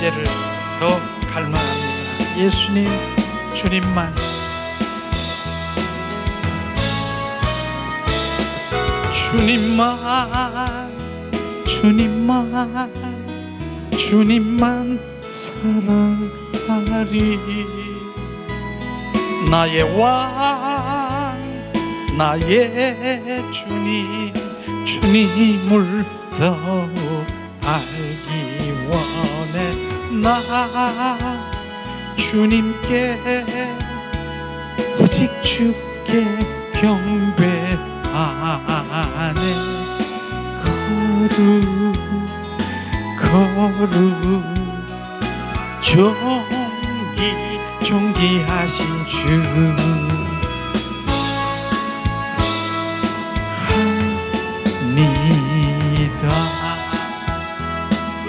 임재를 더 갈망합니다. 예수님, 주님만, 주님만, 주님만, 주님만 사랑하리. 나의 왕, 나의 주님, 주님을 더욱 알기 원해. 나 주님께, 오직 주께 경배하네. 거룩 거룩 존귀하신 주, 합니다.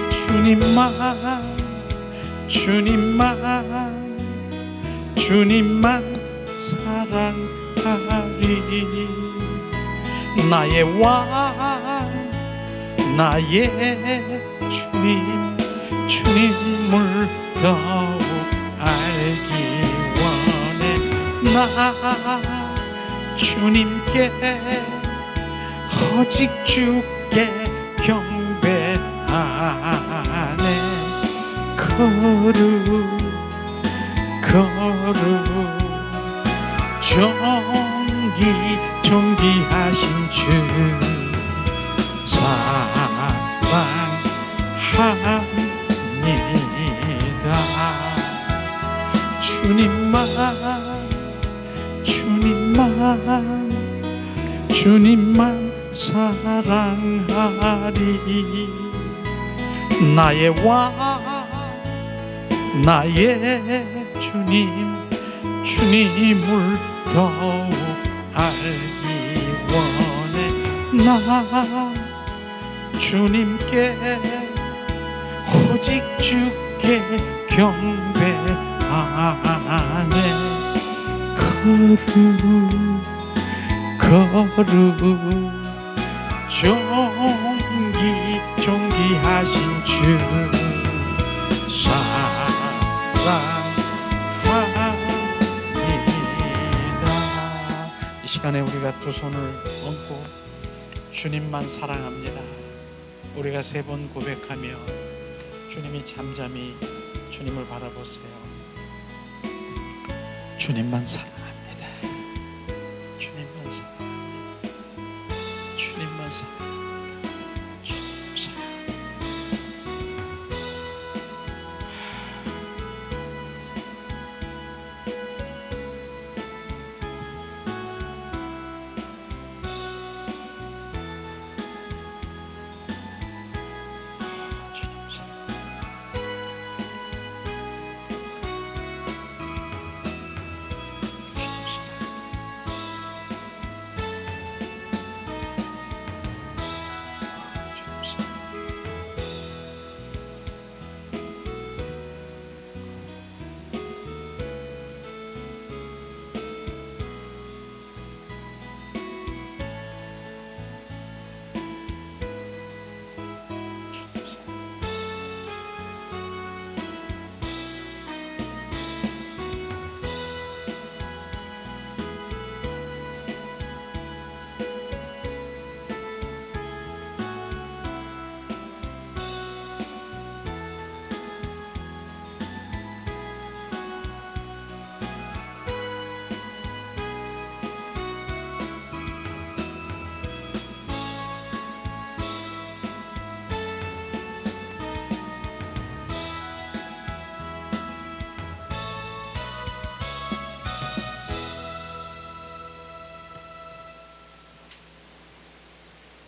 주님만, 주님만, 주님만 사랑하리. 나의 왕, 나의 주님, 주님을 더욱 알기 원해. 나 주님께, 오직 주께 경배하네. 거룩 거룩 존귀하신 주 사랑합니다. 주님만, 주님만, 주님만 사랑하리. 나의 왕, 나의 주님, 주님을 더욱 알기 원해. 나 주님께, 오직 주께 경배하네. 거룩 거룩 존귀하신 주 사랑합니다. 이 시간에 우리가 두 손을 얹고 주님만 사랑합니다. 우리가 세 번 고백하며 주님이 잠잠히 주님을 바라보세요. 주님만 사랑합니다. 주님만 사랑합니다. 주님만 사랑합니다. 주님 사랑합니다.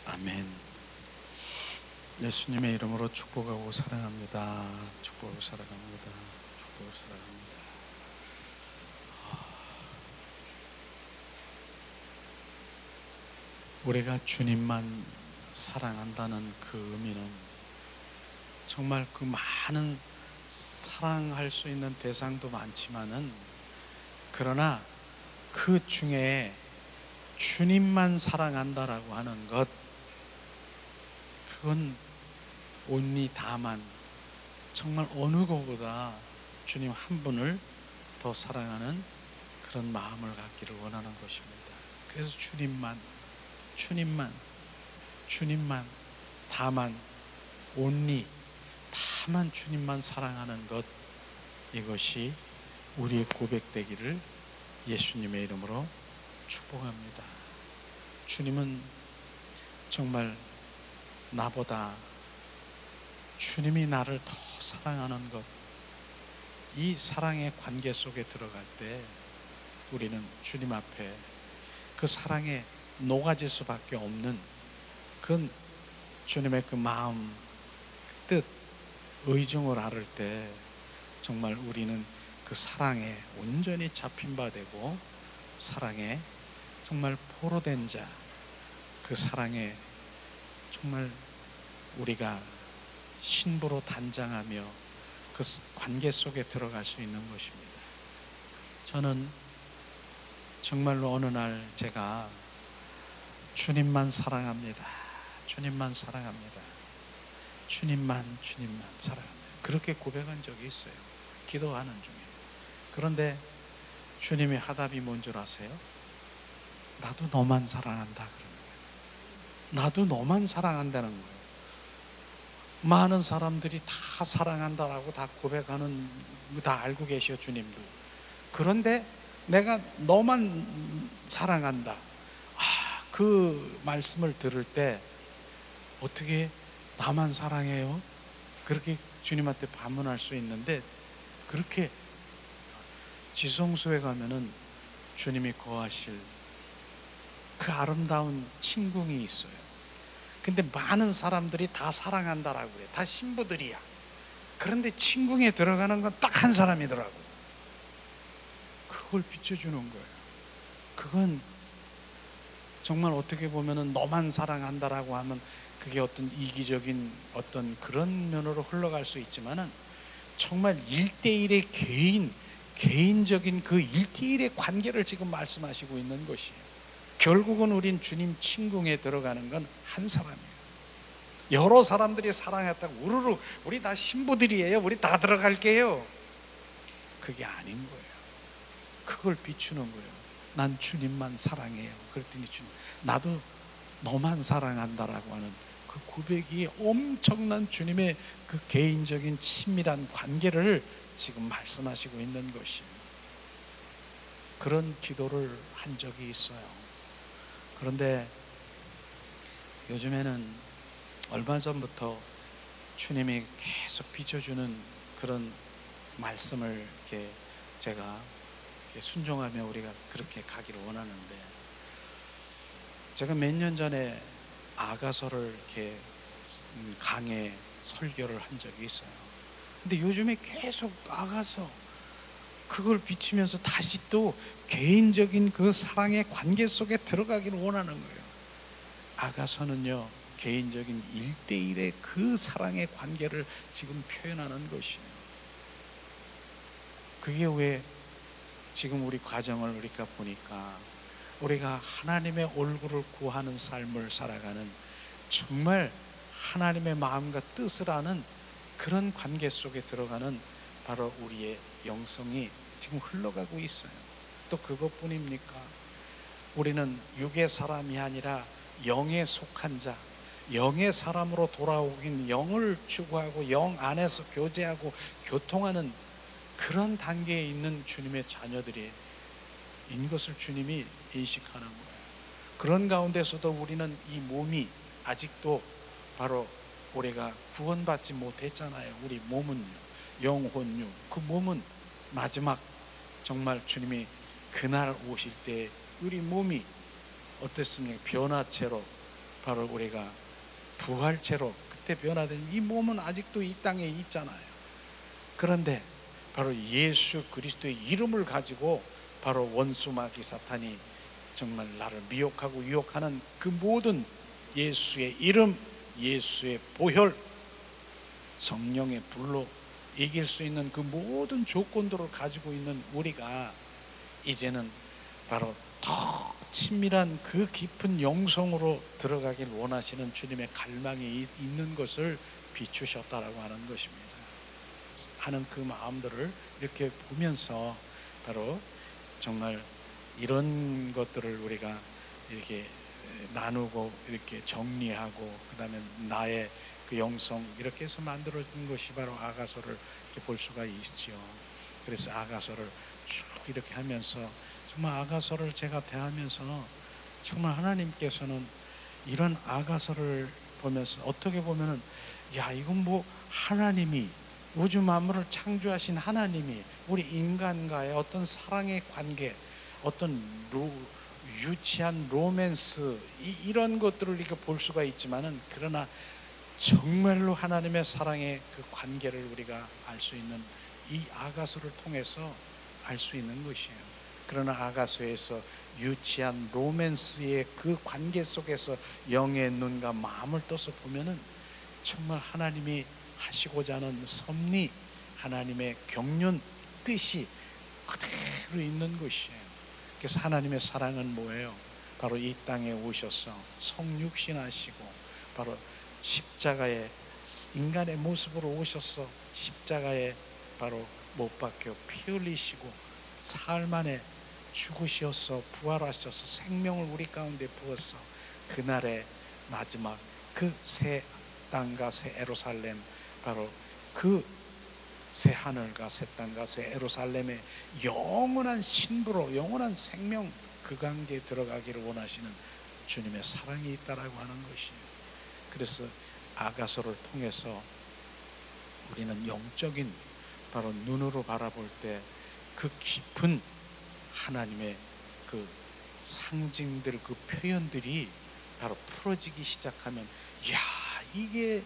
아멘. 예수님의 이름으로 축복하고 사랑합니다. 축복하고 사랑합니다. 축복하고 사랑합니다. 우리가 주님만 사랑한다는 그 의미는 정말 그 많은 사랑할 수 있는 대상도 많지만은, 그러나 그 중에 주님만 사랑한다라고 하는 것, 그건 온리 다만 정말 어느 것보다 주님 한 분을 더 사랑하는 그런 마음을 갖기를 원하는 것입니다. 그래서 주님만, 다만, 온리, 다만 주님만 사랑하는 것, 이것이 우리의 고백되기를 예수님의 이름으로 축복합니다. 주님은 정말 나보다 주님이 나를 더 사랑하는 것, 이 사랑의 관계 속에 들어갈 때 우리는 주님 앞에 그 사랑에 녹아질 수밖에 없는 그 주님의 그 마음, 그 뜻, 의중을 알을 때 정말 우리는 그 사랑에 온전히 잡힌 바 되고, 사랑에 정말 포로된 자, 그 사랑에 정말 우리가 신부로 단장하며 그 관계 속에 들어갈 수 있는 것입니다. 저는 정말로 어느 날 제가 주님만 사랑합니다. 주님만 사랑합니다. 주님만 사랑합니다. 그렇게 고백한 적이 있어요. 기도하는 중에. 그런데 주님의 화답이 뭔 줄 아세요? 나도 너만 사랑한다 그러는 거예요. 나도 너만 사랑한다는 거예요. 많은 사람들이 다 사랑한다라고 다 고백하는, 다 알고 계셔 주님도. 그런데 내가 너만 사랑한다, 그 말씀을 들을 때 어떻게 나만 사랑해요? 그렇게 주님한테 반문할 수 있는데, 그렇게 지성소에 가면은 주님이 거하실 그 아름다운 침궁이 있어요. 근데 많은 사람들이 다 사랑한다라고 그래. 다 신부들이야. 그런데 침궁에 들어가는 건 딱 한 사람이더라고. 그걸 비춰주는 거예요. 그건 정말 어떻게 보면은 너만 사랑한다라고 하면 그게 어떤 이기적인 어떤 그런 면으로 흘러갈 수 있지만은, 정말 1대1의 개인적인 그 1대1의 관계를 지금 말씀하시고 있는 것이에요. 결국은 우린 주님 침궁에 들어가는 건 한 사람이에요. 여러 사람들이 사랑했다고 우르르 우리 다 신부들이에요, 우리 다 들어갈게요, 그게 아닌 거예요. 그걸 비추는 거예요. 난 주님만 사랑해요. 그랬더니 주님, 나도 너만 사랑한다라고 하는 그 고백이 엄청난 주님의 그 개인적인 친밀한 관계를 지금 말씀하시고 있는 것이에요. 그런 기도를 한 적이 있어요. 그런데 요즘에는 얼마 전부터 주님이 계속 비춰주는 그런 말씀을 이렇게 제가 이렇게 순종하며 우리가 그렇게 가기를 원하는데, 제가 몇 년 전에 아가서를 이렇게 강에 설교를 한 적이 있어요. 근데 요즘에 계속 아가서 그걸 비치면서 다시 또 개인적인 그 사랑의 관계 속에 들어가기를 원하는 거예요. 아가서는요, 개인적인 1대1의 그 사랑의 관계를 지금 표현하는 것이에요. 그게 왜 지금 우리 과정을 우리가 보니까 우리가 하나님의 얼굴을 구하는 삶을 살아가는, 정말 하나님의 마음과 뜻을 아는 그런 관계 속에 들어가는 바로 우리의 영성이 지금 흘러가고 있어요. 또 그것뿐입니까? 우리는 육의 사람이 아니라 영에 속한 자, 영의 사람으로 돌아오긴 영을 추구하고 영 안에서 교제하고 교통하는 그런 단계에 있는 주님의 자녀들이 인 것을 주님이 인식하는 거예요. 그런 가운데서도 우리는 이 몸이 아직도 바로 우리가 구원받지 못했잖아요. 우리 몸은요, 영혼요, 그 몸은 마지막 정말 주님이 그날 오실 때 우리 몸이 어땠습니까? 변화체로, 바로 우리가 부활체로 그때 변화된 이 몸은 아직도 이 땅에 있잖아요. 그런데 바로 예수 그리스도의 이름을 가지고 바로 원수 마귀 사탄이 정말 나를 미혹하고 유혹하는 그 모든 예수의 이름, 예수의 보혈, 성령의 불로 이길 수 있는 그 모든 조건들을 가지고 있는 우리가 이제는 바로 더 친밀한 그 깊은 영성으로 들어가길 원하시는 주님의 갈망이 있는 것을 비추셨다라고 하는 것입니다. 하는 그 마음들을 이렇게 보면서 바로 정말 이런 것들을 우리가 이렇게 나누고 이렇게 정리하고 그다음에 나의 그 영성 이렇게 해서 만들어진 것이 바로 아가서를 이렇게 볼 수가 있지요. 그래서 아가서를 쭉 이렇게 하면서 정말 아가서를 제가 대하면서 정말 하나님께서는 이런 아가서를 보면서 어떻게 보면은 야 이건 뭐 하나님이 우주 만물을 창조하신 하나님이 우리 인간과의 어떤 사랑의 관계 어떤 유치한 로맨스 이런 것들을 이렇게 볼 수가 있지만은 그러나 정말로 하나님의 사랑의 그 관계를 우리가 알 수 있는 이 아가서를 통해서 알 수 있는 것이에요. 그러나 아가서에서 유치한 로맨스의 그 관계 속에서 영의 눈과 마음을 떠서 보면은 정말 하나님이 하시고자 하는 섭리, 하나님의 경륜, 뜻이 그대로 있는 것이에요. 그래서 하나님의 사랑은 뭐예요? 바로 이 땅에 오셔서 성육신하시고 바로 십자가에 인간의 모습으로 오셔서 십자가에 바로 못 박혀 피 흘리시고 사흘 만에 죽으셔서 부활하셔서 생명을 우리 가운데 부어서 그날의 마지막 그 새 땅과 새 예루살렘 바로 그 새 하늘과 새 땅과 새 예루살렘의 영원한 신부로 영원한 생명 그 관계에 들어가기를 원하시는 주님의 사랑이 있다라고 하는 것이에요. 그래서 아가서를 통해서 우리는 영적인 바로 눈으로 바라볼 때 그 깊은 하나님의 그 상징들 그 표현들이 바로 풀어지기 시작하면 야 이게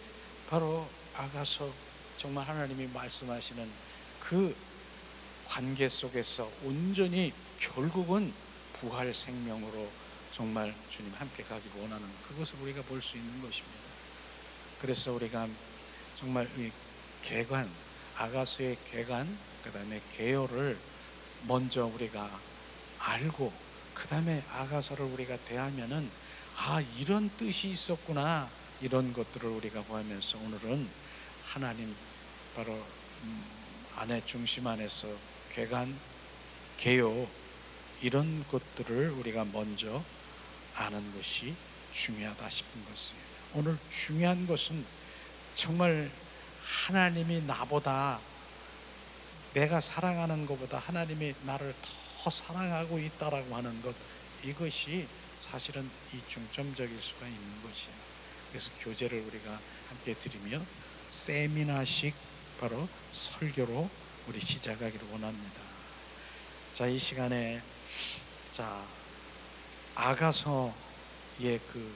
바로 아가서 정말 하나님이 말씀하시는 그 관계 속에서 온전히 결국은 부활 생명으로 정말 주님 함께 가기 원하는 그것을 우리가 볼 수 있는 것입니다. 그래서 우리가 정말 이 개관 아가서의 개관 그 다음에 개요를 먼저 우리가 알고 그 다음에 아가서를 우리가 대하면은 아 이런 뜻이 있었구나 이런 것들을 우리가 보면서 오늘은 하나님 바로 아내 중심 안에서 개관 개요 이런 것들을 우리가 먼저 아는 것이 중요하다 싶은 것이에요. 오늘 중요한 것은 정말 하나님이 나보다 내가 사랑하는 것보다 하나님이 나를 더 사랑하고 있다라고 하는 것 이것이 사실은 이 중점적일 수가 있는 것이에요. 그래서 교제를 우리가 함께 드리며 세미나식 바로 설교로 우리 시작하기를 원합니다. 자, 이 시간에 자 아가서의 그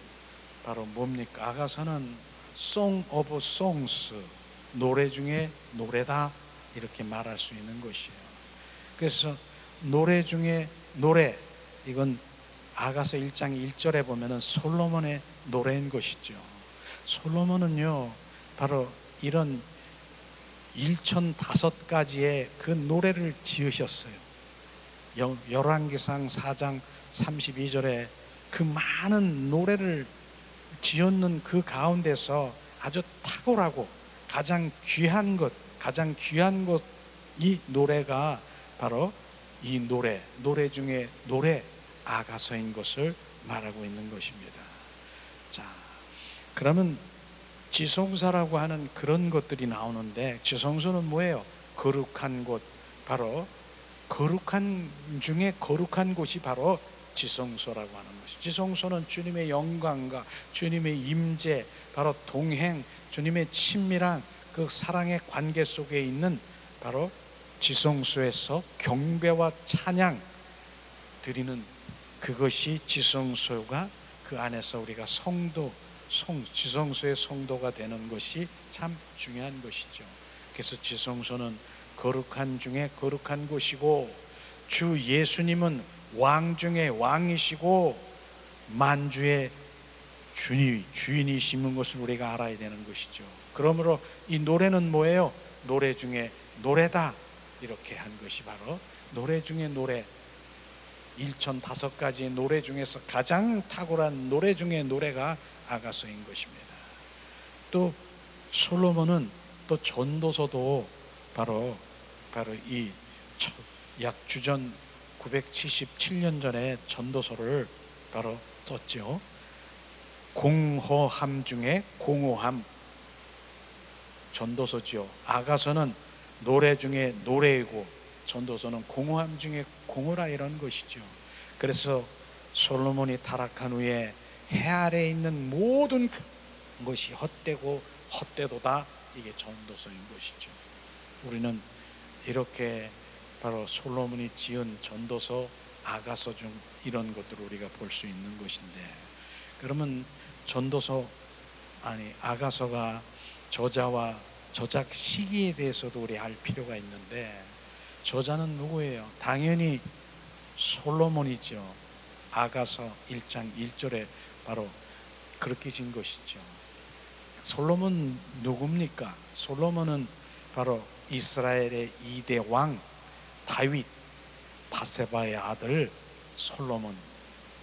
바로 뭡니까? 아가서는 Song of Songs 노래 중에 노래다 이렇게 말할 수 있는 것이에요. 그래서 노래 중에 노래 이건 아가서 1장 1절에 보면은 솔로몬의 노래인 것이죠. 솔로몬은요 바로 이런 1005가지의 그 노래를 지으셨어요. 열왕기상 4장 32절에 그 많은 노래를 지었는 그 가운데서 아주 탁월하고 가장 귀한 것 이 노래가 바로 이 노래 중에 노래 아가서인 것을 말하고 있는 것입니다. 자, 그러면 지성사라고 하는 그런 것들이 나오는데 지성소는 뭐예요? 거룩한 곳, 바로 거룩한 중에 거룩한 곳이 바로 지성소라고 하는 것이죠. 지성소는 주님의 영광과 주님의 임재, 바로 동행, 주님의 친밀한 그 사랑의 관계 속에 있는 바로 지성소에서 경배와 찬양 드리는 그것이 지성소가 그 안에서 우리가 지성소의 성도가 되는 것이 참 중요한 것이죠. 그래서 지성소는 거룩한 중에 거룩한 곳이고 주 예수님은 왕 중에 왕이시고 만주의 주인이시는 것을 우리가 알아야 되는 것이죠. 그러므로 이 노래는 뭐예요? 노래 중에 노래다 이렇게 한 것이 바로 노래 중에 노래 1005가지의 노래 중에서 가장 탁월한 노래 중에 노래가 아가서인 것입니다. 또 솔로몬은 또 전도서도 바로 이 약 주전 977년 전에 전도서를 바로 썼죠. 공허함 중에 공허함 전도서지요. 아가서는 노래 중에 노래이고 전도서는 공허함 중에 공허라 이런 것이죠. 그래서 솔로몬이 타락한 후에 해 아래에 있는 모든 것이 헛되고 헛되도다, 이게 전도서인 것이죠. 우리는 이렇게 바로 솔로몬이 지은 전도서, 아가서 중 이런 것들을 우리가 볼 수 있는 것인데, 그러면 아가서가 저자와 저작 시기에 대해서도 우리 알 필요가 있는데, 저자는 누구예요? 당연히 솔로몬이죠. 아가서 1장 1절에 바로 그렇게 진 것이죠. 솔로몬 누굽니까? 솔로몬은 바로 이스라엘의 2대 왕 다윗, 바세바의 아들 솔로몬,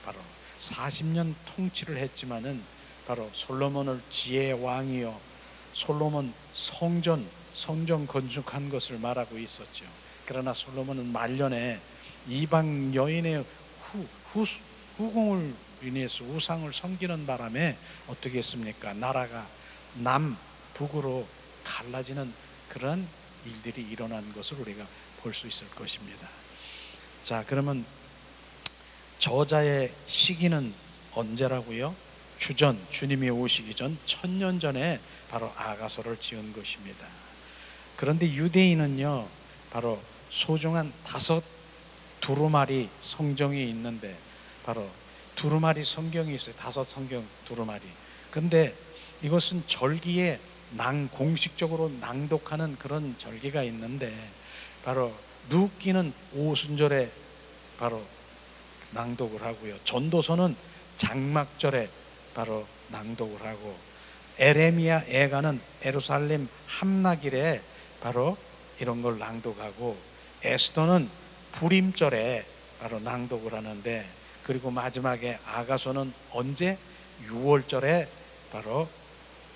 바로 40년 통치를 했지만은 바로 솔로몬을 지혜의 왕이요, 솔로몬 성전 건축한 것을 말하고 있었죠. 그러나 솔로몬은 말년에 이방 여인의 후궁을 인해서 우상을 섬기는 바람에 어떻게 했습니까? 나라가 남북으로 갈라지는 그런 일들이 일어난 것을 우리가 볼 수 있을 것입니다. 자, 그러면 저자의 시기는 언제라고요? 주님이 오시기 전 1000년 전에 바로 아가서를 지은 것입니다. 그런데 유대인은요, 바로 소중한 두루마리 성경이 있는데, 바로 두루마리 성경이 있어요. 5 성경 두루마리. 근데 이것은 절기에 공식적으로 낭독하는 그런 절기가 있는데, 바로 룻기는 오순절에 바로 낭독을 하고요, 전도서는 장막절에 바로 낭독을 하고, 에레미야 애가는 예루살렘 함락일에 바로 이런 걸 낭독하고, 에스더는 불임절에 바로 낭독을 하는데, 그리고 마지막에 아가서는 언제? 6월절에 바로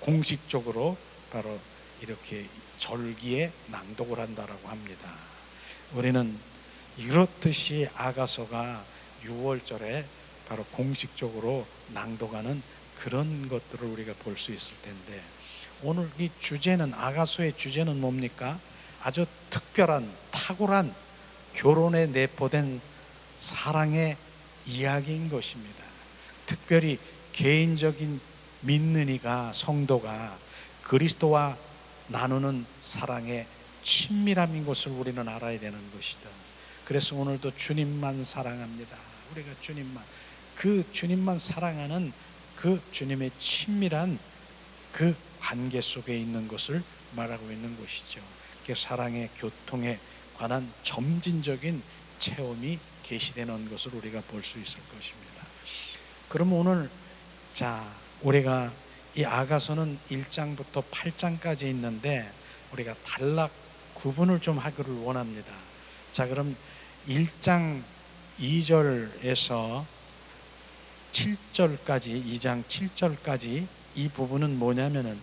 공식적으로 바로 이렇게 절기에 낭독을 한다라고 합니다. 우리는 이렇듯이 아가서가 6월절에 바로 공식적으로 낭독하는 그런 것들을 우리가 볼 수 있을 텐데, 오늘 이 주제는, 아가서의 주제는 뭡니까? 아주 특별한 탁월한 결혼에 내포된 사랑의 이야기인 것입니다. 특별히 개인적인 믿는 이가, 성도가 그리스도와 나누는 사랑의 친밀함인 것을 우리는 알아야 되는 것이다. 그래서 오늘도 주님만 사랑합니다. 우리가 주님만 사랑하는 그 주님의 친밀한 그 관계 속에 있는 것을 말하고 있는 것이죠. 그 사랑의 교통에 관한 점진적인 체험이 계시되는 것을 우리가 볼 수 있을 것입니다. 그럼 오늘 우리가 이 아가서는 1장부터 8장까지 있는데, 우리가 단락 구분을 좀 하기를 원합니다. 자, 그럼 1장 2절에서 7절까지, 2장 7절까지 이 부분은 뭐냐면은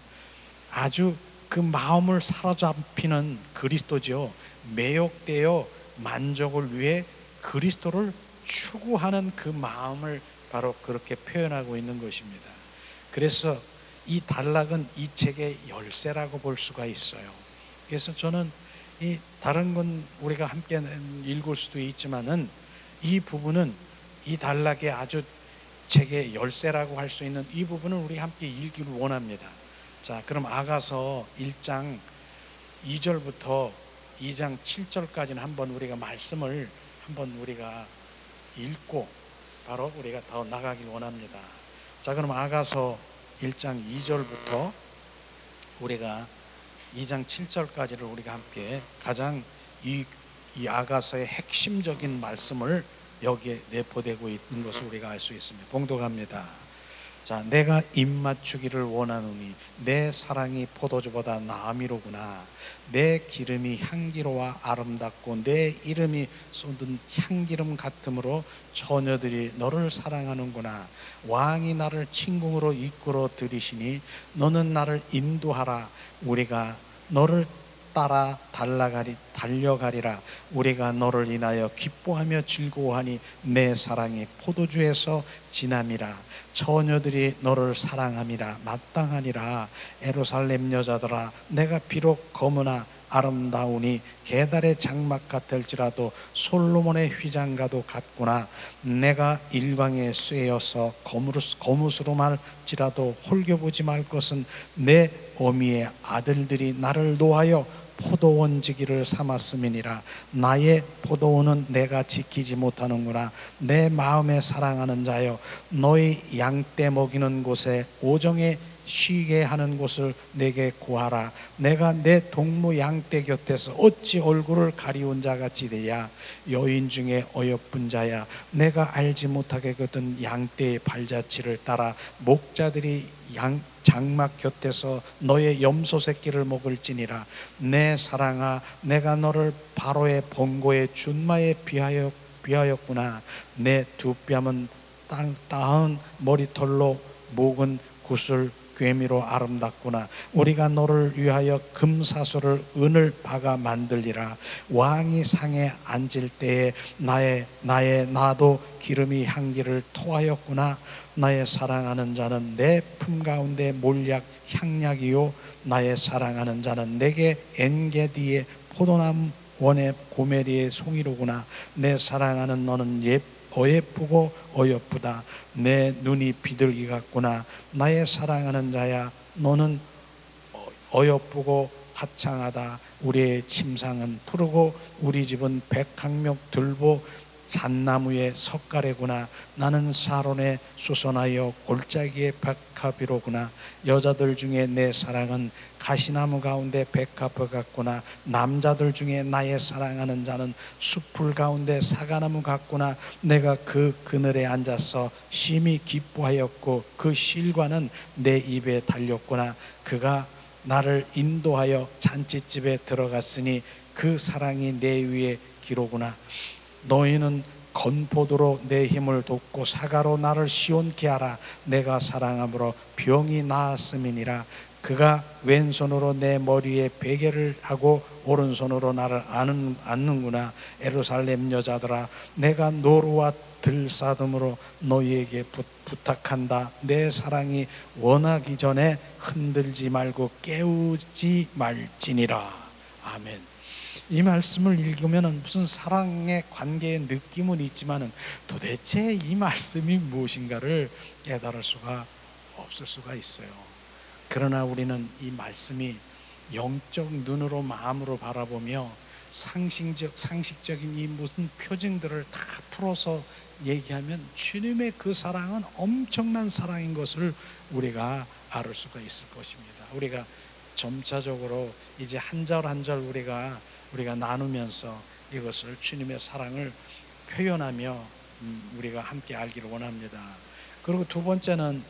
아주 그 마음을 사로잡히는 그리스도죠. 매혹되어 만족을 위해 그리스도를 추구하는 그 마음을 바로 그렇게 표현하고 있는 것입니다. 그래서 이 단락은 이 책의 열쇠라고 볼 수가 있어요. 그래서 저는 이 다른 건 우리가 함께 읽을 수도 있지만은, 이 부분은 이 단락의 아주 책의 열쇠라고 할 수 있는 이 부분을 우리 함께 읽기를 원합니다. 자, 그럼 아가서 1장 2절부터 2장 7절까지는 한번 우리가 말씀을 우리가 읽고 바로 우리가 더 나가길 원합니다. 자, 그럼 아가서 1장 2절부터 우리가 2장 7절까지를 우리가 함께 가장 이 아가서의 핵심적인 말씀을 여기에 내포되고 있는 것을 우리가 알 수 있습니다. 봉독합니다. 자, 내가 입맞추기를 원하노니 내 사랑이 포도주보다 나미로구나. 내 기름이 향기로워 아름답고 내 이름이 쏟은 향기름 같으므로 처녀들이 너를 사랑하는구나. 왕이 나를 침궁으로 이끌어 들이시니 너는 나를 인도하라. 우리가 너를 따라 달려가리라. 우리가 너를 인하여 기뻐하며 즐거워하니 내 사랑이 포도주에서 진함이라. 처녀들이 너를 사랑함이라. 마땅하니라. 예루살렘 여자들아, 내가 비록 검으나 아름다우니 게달의 장막 같을지라도 솔로몬의 휘장과도 같구나. 내가 일광의 쇠여서 거무스로 말지라도 홀겨보지 말 것은 내 어미의 아들들이 나를 노하여 포도원지기를 삼았음이니라. 나의 포도원은 내가 지키지 못하는구나. 내 마음에 사랑하는 자여, 너희 양떼 먹이는 곳에 오정에 쉬게 하는 곳을 내게 구하라. 내가 내 동무 양떼 곁에서 어찌 얼굴을 가리운 자같이 되야. 여인 중에 어여쁜 자야, 내가 알지 못하게거든 양떼의 발자취를 따라 목자들이 장막 곁에서 너의 염소 새끼를 먹을지니라. 내 사랑아, 내가 너를 바로의 번고의 준마에 비하였구나. 내 두 뺨은 따은 머리털로 목은 구슬 괴미로 아름답구나. 우리가 너를 위하여 금사슬을 은을 박아 만들리라. 왕이 상에 앉을 때에 나도 기름이 향기를 토하였구나. 나의 사랑하는 자는 내 품 가운데 몰약 향약이요, 나의 사랑하는 자는 내게 엔게디의 포도나무 원의 고메리의 송이로구나. 내 사랑하는 너는 어예쁘고 어여쁘다. 내 눈이 비둘기 같구나. 나의 사랑하는 자야, 너는 어여쁘고 화창하다. 우리의 침상은 푸르고 우리 집은 백항목 들보 잣나무의 석가래구나. 나는 사론에 수선하여 골짜기의 백합이로구나. 여자들 중에 내 사랑은 가시나무 가운데 백합 같구나. 남자들 중에 나의 사랑하는 자는 숲풀 가운데 사과나무 같구나. 내가 그 그늘에 앉아서 심히 기뻐하였고 그 실과는 내 입에 달렸구나. 그가 나를 인도하여 잔치집에 들어갔으니 그 사랑이 내 위에 기로구나. 너희는 건포도로 내 힘을 돋고 사과로 나를 시원케 하라. 내가 사랑함으로 병이 나았음이니라. 그가 왼손으로 내 머리에 베개를 하고 오른손으로 나를 안는구나. 예루살렘 여자들아, 내가 노루와 들사듬으로 너희에게 부탁한다. 내 사랑이 원하기 전에 흔들지 말고 깨우지 말지니라. 아멘. 이 말씀을 읽으면 무슨 사랑의 관계의 느낌은 있지만 도대체 이 말씀이 무엇인가를 깨달을 수가 없을 수가 있어요. 그러나 우리는 이 말씀이 영적 눈으로 마음으로 바라보며 상식적인 이 무슨 표징들을 다 풀어서 얘기하면 주님의 그 사랑은 엄청난 사랑인 것을 우리가 알을 수가 있을 것입니다. 우리가 점차적으로 이제 한 절 한 절 우리가 나누면서 이것을 주님의 사랑을 표현하며 우리가 함께 알기를 원합니다. 그리고 두 번째는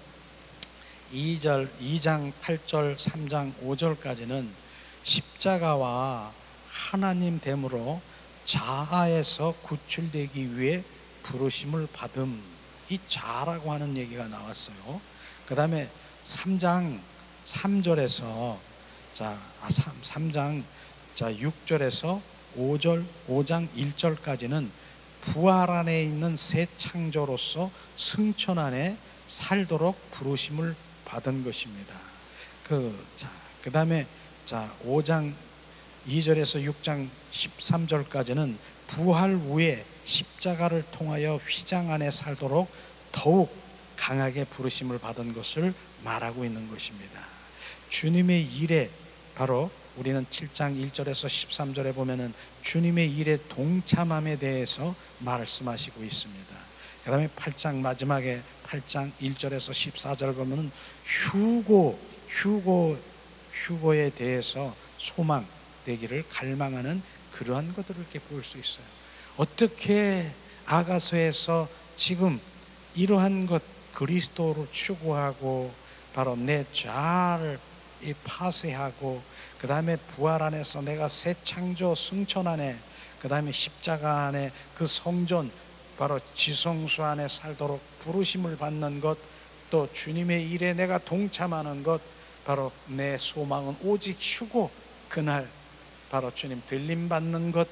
2장 8절 3장 5절까지는 십자가와 하나님 됨으로 자아에서 구출되기 위해 부르심을 받음, 이 자라고 하는 얘기가 나왔어요. 그 다음에 3장 3절에서 3장 6절에서 5장 1절까지는 부활 안에 있는 새 창조로서 승천 안에 살도록 부르심을 받은 것입니다. 그 다음에 5장 2절에서 6장 13절까지는 부활 후에 십자가를 통하여 휘장 안에 살도록 더욱 강하게 부르심을 받은 것을 말하고 있는 것입니다. 주님의 일에 바로 우리는 7장 1절에서 13절에 보면은 주님의 일에 동참함에 대해서 말씀하시고 있습니다. 그 다음에 8장 마지막에 8장 1절에서 14절 보면은 휴고에 대해서 소망되기를 갈망하는 그러한 것들을 이렇게 볼 수 있어요. 어떻게 아가서에서 지금 이러한 것 그리스도로 추구하고 바로 내 자아를 파쇄하고 그 다음에 부활 안에서 내가 새 창조 승천 안에 그 다음에 십자가 안에 그 성전 바로 지성수 안에 살도록 부르심을 받는 것, 또 주님의 일에 내가 동참하는 것, 바로 내 소망은 오직 휴고, 그날 바로 주님 들림 받는 것,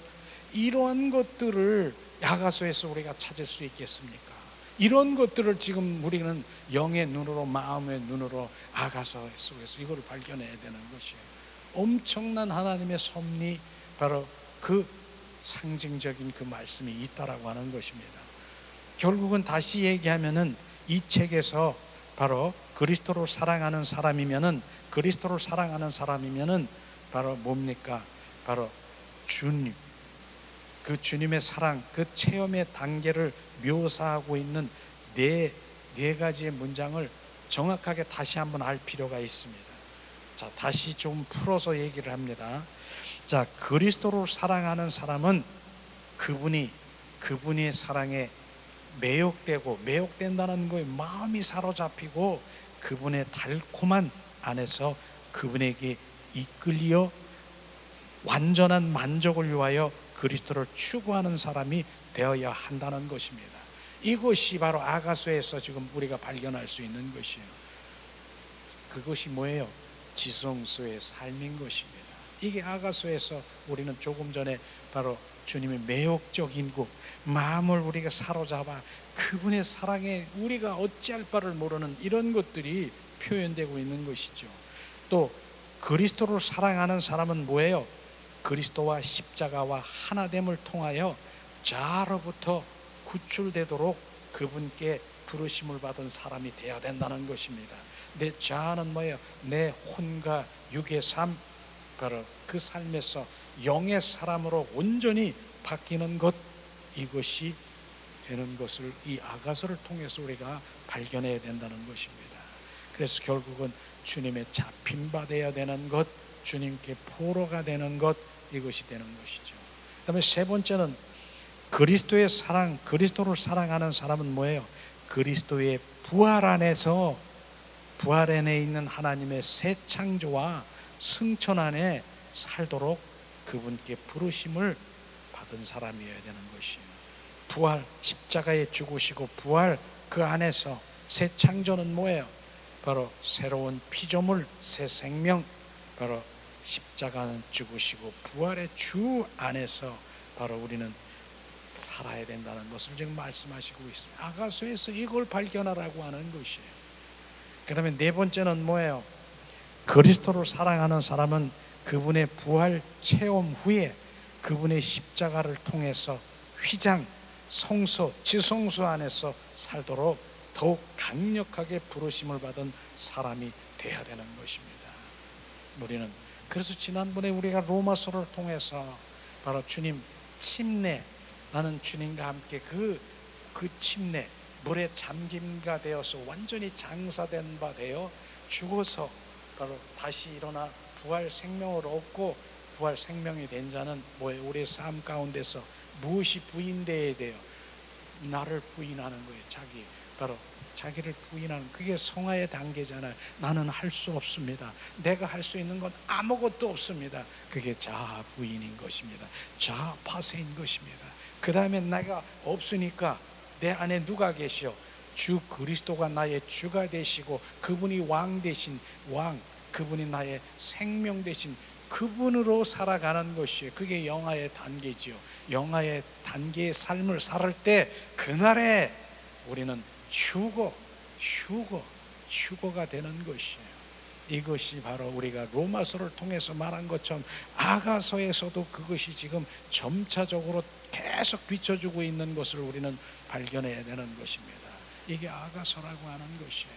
이러한 것들을 아가서에서 우리가 찾을 수 있겠습니까? 이런 것들을 지금 우리는 영의 눈으로, 마음의 눈으로 아가서 속에서 이걸 발견해야 되는 것이에요. 엄청난 하나님의 섭리, 바로 그 상징적인 그 말씀이 있다라고 하는 것입니다. 결국은 다시 얘기하면은 이 책에서 바로 그리스도를 사랑하는 사람이면은 바로 뭡니까? 바로 주님, 그 주님의 사랑, 그 체험의 단계를 묘사하고 있는 네 가지의 문장을 정확하게 다시 한번 알 필요가 있습니다. 자, 다시 좀 풀어서 얘기를 합니다. 자, 그리스도를 사랑하는 사람은 그분의 사랑에 매혹된다는 거에 마음이 사로잡히고 그분의 달콤한 안에서 그분에게 이끌려 완전한 만족을 위하여 그리스도를 추구하는 사람이 되어야 한다는 것입니다. 이것이 바로 아가서에서 지금 우리가 발견할 수 있는 것이에요. 그것이 뭐예요? 지성소의 삶인 것입니다. 이게 아가서에서 우리는 조금 전에 바로 주님의 매혹적인 것, 마음을 우리가 사로잡아 그분의 사랑에 우리가 어찌할 바를 모르는 이런 것들이 표현되고 있는 것이죠. 또 그리스도를 사랑하는 사람은 뭐예요? 그리스도와 십자가와 하나됨을 통하여 자아로부터 구출되도록 그분께 부르심을 받은 사람이 되어야 된다는 것입니다. 내 자아는 뭐예요? 내 혼과 육의 삶, 바로 그 삶에서 영의 사람으로 온전히 바뀌는 것, 이것이 되는 것을 이 아가서를 통해서 우리가 발견해야 된다는 것입니다. 그래서 결국은 주님의 잡힌 바 되어야 되는 것, 주님께 포로가 되는 것, 이것이 되는 것이죠. 그다음에 세 번째는 그리스도의 사랑, 그리스도를 사랑하는 사람은 뭐예요? 그리스도의 부활 안에 있는 하나님의 새 창조와 승천 안에 살도록 그분께 부르심을 받은 사람이어야 되는 것이에요. 부활, 십자가에 죽으시고 부활, 그 안에서 새 창조는 뭐예요? 바로 새로운 피조물, 새 생명, 바로 십자가는 죽으시고 부활의 주 안에서 바로 우리는 살아야 된다는 것을 지금 말씀하시고 있습니다. 아가서에서 이걸 발견하라고 하는 것이에요. 그 다음에 네 번째는 뭐예요? 그리스도를 사랑하는 사람은 그분의 부활 체험 후에 그분의 십자가를 통해서 휘장, 성소, 지성소 안에서 살도록 더욱 강력하게 부르심을 받은 사람이 되어야 되는 것입니다. 우리는 그래서 지난번에 우리가 로마서를 통해서 바로 주님 침례, 나는 주님과 함께 그 침례, 물에 잠김가 되어서 완전히 장사된 바 되어 죽어서 바로 다시 일어나 부활 생명을 얻고 부활 생명이 된 자는 뭐예요? 우리의 삶 가운데서 무엇이 부인되어야 돼요? 나를 부인하는 거예요. 바로 자기를 부인하는, 그게 성화의 단계잖아요. 나는 할 수 없습니다. 내가 할 수 있는 건 아무것도 없습니다. 그게 자아 부인인 것입니다. 자아 파쇄인 것입니다. 그 다음에 내가 없으니까 내 안에 누가 계시오? 주 그리스도가 나의 주가 되시고 그분이 왕 되신 왕, 그분이 나의 생명 되신 그분으로 살아가는 것이에요. 그게 영화의 단계지요. 영화의 단계의 삶을 살 때 그날에 우리는 휴거가 되는 것이에요. 이것이 바로 우리가 로마서를 통해서 말한 것처럼 아가서에서도 그것이 지금 점차적으로 계속 비춰주고 있는 것을 우리는 발견해야 되는 것입니다. 이게 아가서라고 하는 것이에요.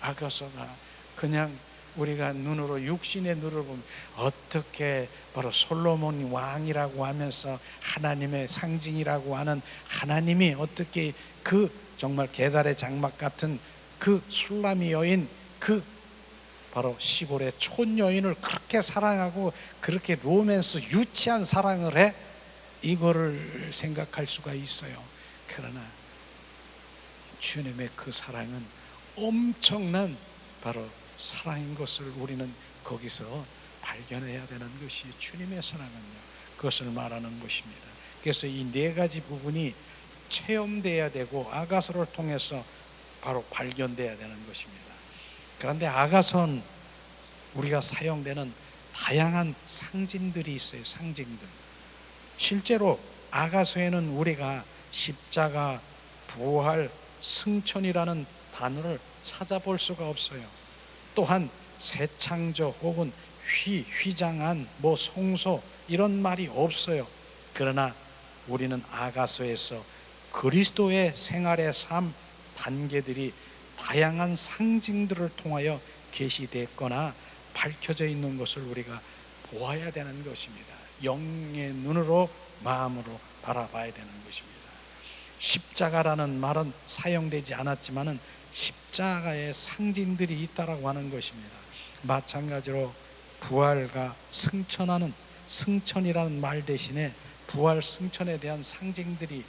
아가서가 그냥 우리가 눈으로 육신의 눈으로 보면 어떻게 바로 솔로몬 왕이라고 하면서 하나님의 상징이라고 하는 하나님이 어떻게 그 정말 계달의 장막 같은 그 술라미 여인, 그 바로 시골의 촌 여인을 그렇게 사랑하고 그렇게 로맨스 유치한 사랑을 해? 이거를 생각할 수가 있어요. 그러나 주님의 그 사랑은 엄청난 바로 사랑인 것을 우리는 거기서 발견해야 되는 것이 주님의 사랑은요, 그것을 말하는 것입니다. 그래서 이 네 가지 부분이 체험돼야 되고 아가서를 통해서 바로 발견돼야 되는 것입니다. 그런데 아가서는 우리가 사용되는 다양한 상징들이 있어요. 상징들. 실제로 아가서에는 우리가 십자가, 부활, 승천이라는 단어를 찾아볼 수가 없어요. 또한 새 창조 혹은 휘장한 성소 이런 말이 없어요. 그러나 우리는 아가서에서 그리스도의 생활의 삶 단계들이 다양한 상징들을 통하여 계시됐거나 밝혀져 있는 것을 우리가 보아야 되는 것입니다. 영의 눈으로 마음으로 바라봐야 되는 것입니다. 십자가라는 말은 사용되지 않았지만은 십자가의 상징들이 있다라고 하는 것입니다. 마찬가지로 부활과 승천이라는 말 대신에 부활 승천에 대한 상징들이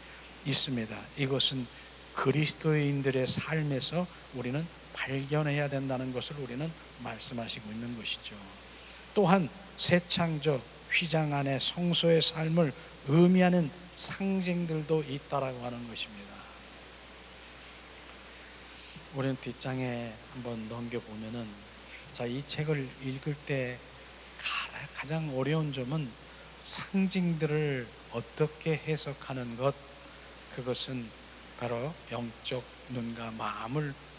있습니다. 이것은 그리스도인들의 삶에서 우리는 발견해야 된다는 것을 우리는 말씀하시고 있는 것이죠. 또한 새 창조 휘장 안에 성소의 삶을 의미하는 상징들도 있다라고 하는 것입니다. 우리는 뒷장에 한번 넘겨보면은, 이 책을 읽을 때 가장 어려운 점은 상징들을 어떻게 해석하는 것, 그것은 바로 영적 눈과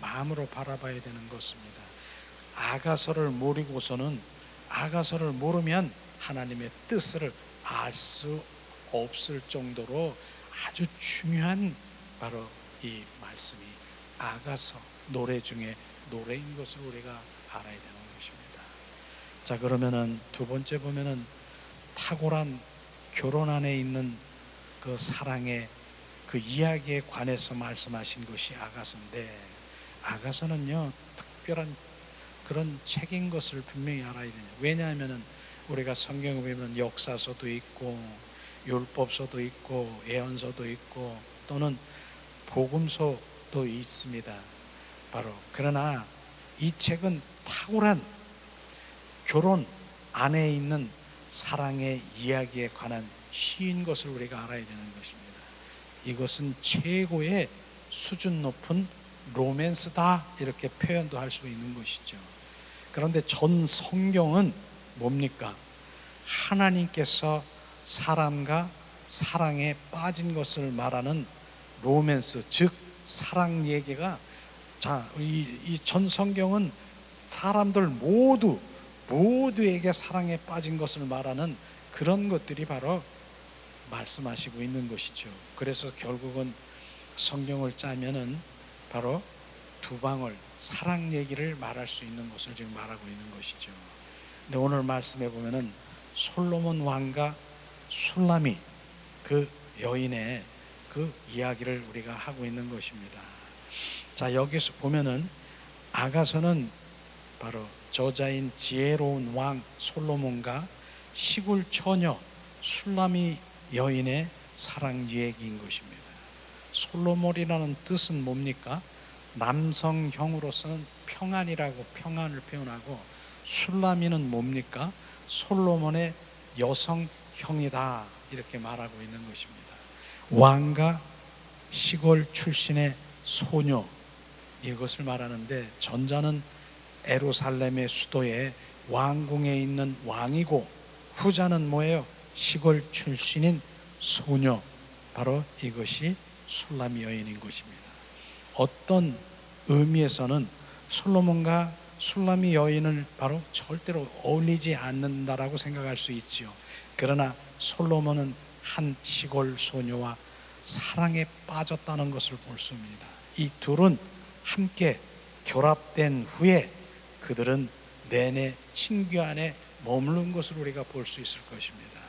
마음으로 바라봐야 되는 것입니다. 아가서를 모르면 하나님의 뜻을 알 수 없을 정도로 아주 중요한 바로 이 말씀이 아가서 노래 중에 노래인 것을 우리가 알아야 되는 것입니다. 그러면은 두 번째 보면은 탁월한 결혼 안에 있는 그 사랑의 그 이야기에 관해서 말씀하신 것이 아가서인데, 아가서는요 특별한 그런 책인 것을 분명히 알아야 돼요. 왜냐하면은 우리가 성경에 보면 역사서도 있고 율법서도 있고 예언서도 있고 또는 복음서도 있습니다. 그러나 이 책은 탁월한 결혼 안에 있는 사랑의 이야기에 관한 시인 것을 우리가 알아야 되는 것입니다. 이것은 최고의 수준 높은 로맨스다, 이렇게 표현도 할 수 있는 것이죠. 그런데 전 성경은 뭡니까? 하나님께서 사람과 사랑에 빠진 것을 말하는 로맨스, 즉 사랑 얘기가, 이 전 성경은 사람들 모두에게 사랑에 빠진 것을 말하는 그런 것들이 바로 말씀하시고 있는 것이죠. 그래서 결국은 성경을 짜면은 바로 두 방울 사랑 얘기를 말할 수 있는 것을 지금 말하고 있는 것이죠. 근데 오늘 말씀해 보면은 솔로몬 왕과 술라미 그 여인의 그 이야기를 우리가 하고 있는 것입니다. 여기서 보면은 아가서는 바로 저자인 지혜로운 왕 솔로몬과 시골 처녀 술라미 여인의 사랑 이야기인 것입니다. 솔로몬이라는 뜻은 뭡니까? 남성형으로서는 평안을 표현하고, 술라미는 뭡니까? 솔로몬의 여성형이다, 이렇게 말하고 있는 것입니다. 왕과 시골 출신의 소녀, 이것을 말하는데, 전자는 예루살렘의 수도에 왕궁에 있는 왕이고, 후자는 뭐예요? 시골 출신인 소녀, 바로 이것이 술라미 여인인 것입니다. 어떤 의미에서는 솔로몬과 술라미 여인을 바로 절대로 어울리지 않는다라고 생각할 수 있지요. 그러나 솔로몬은 한 시골 소녀와 사랑에 빠졌다는 것을 볼 수 있습니다. 이 둘은 함께 결합된 후에 그들은 내내 친교 안에 머무른 것을 우리가 볼 수 있을 것입니다.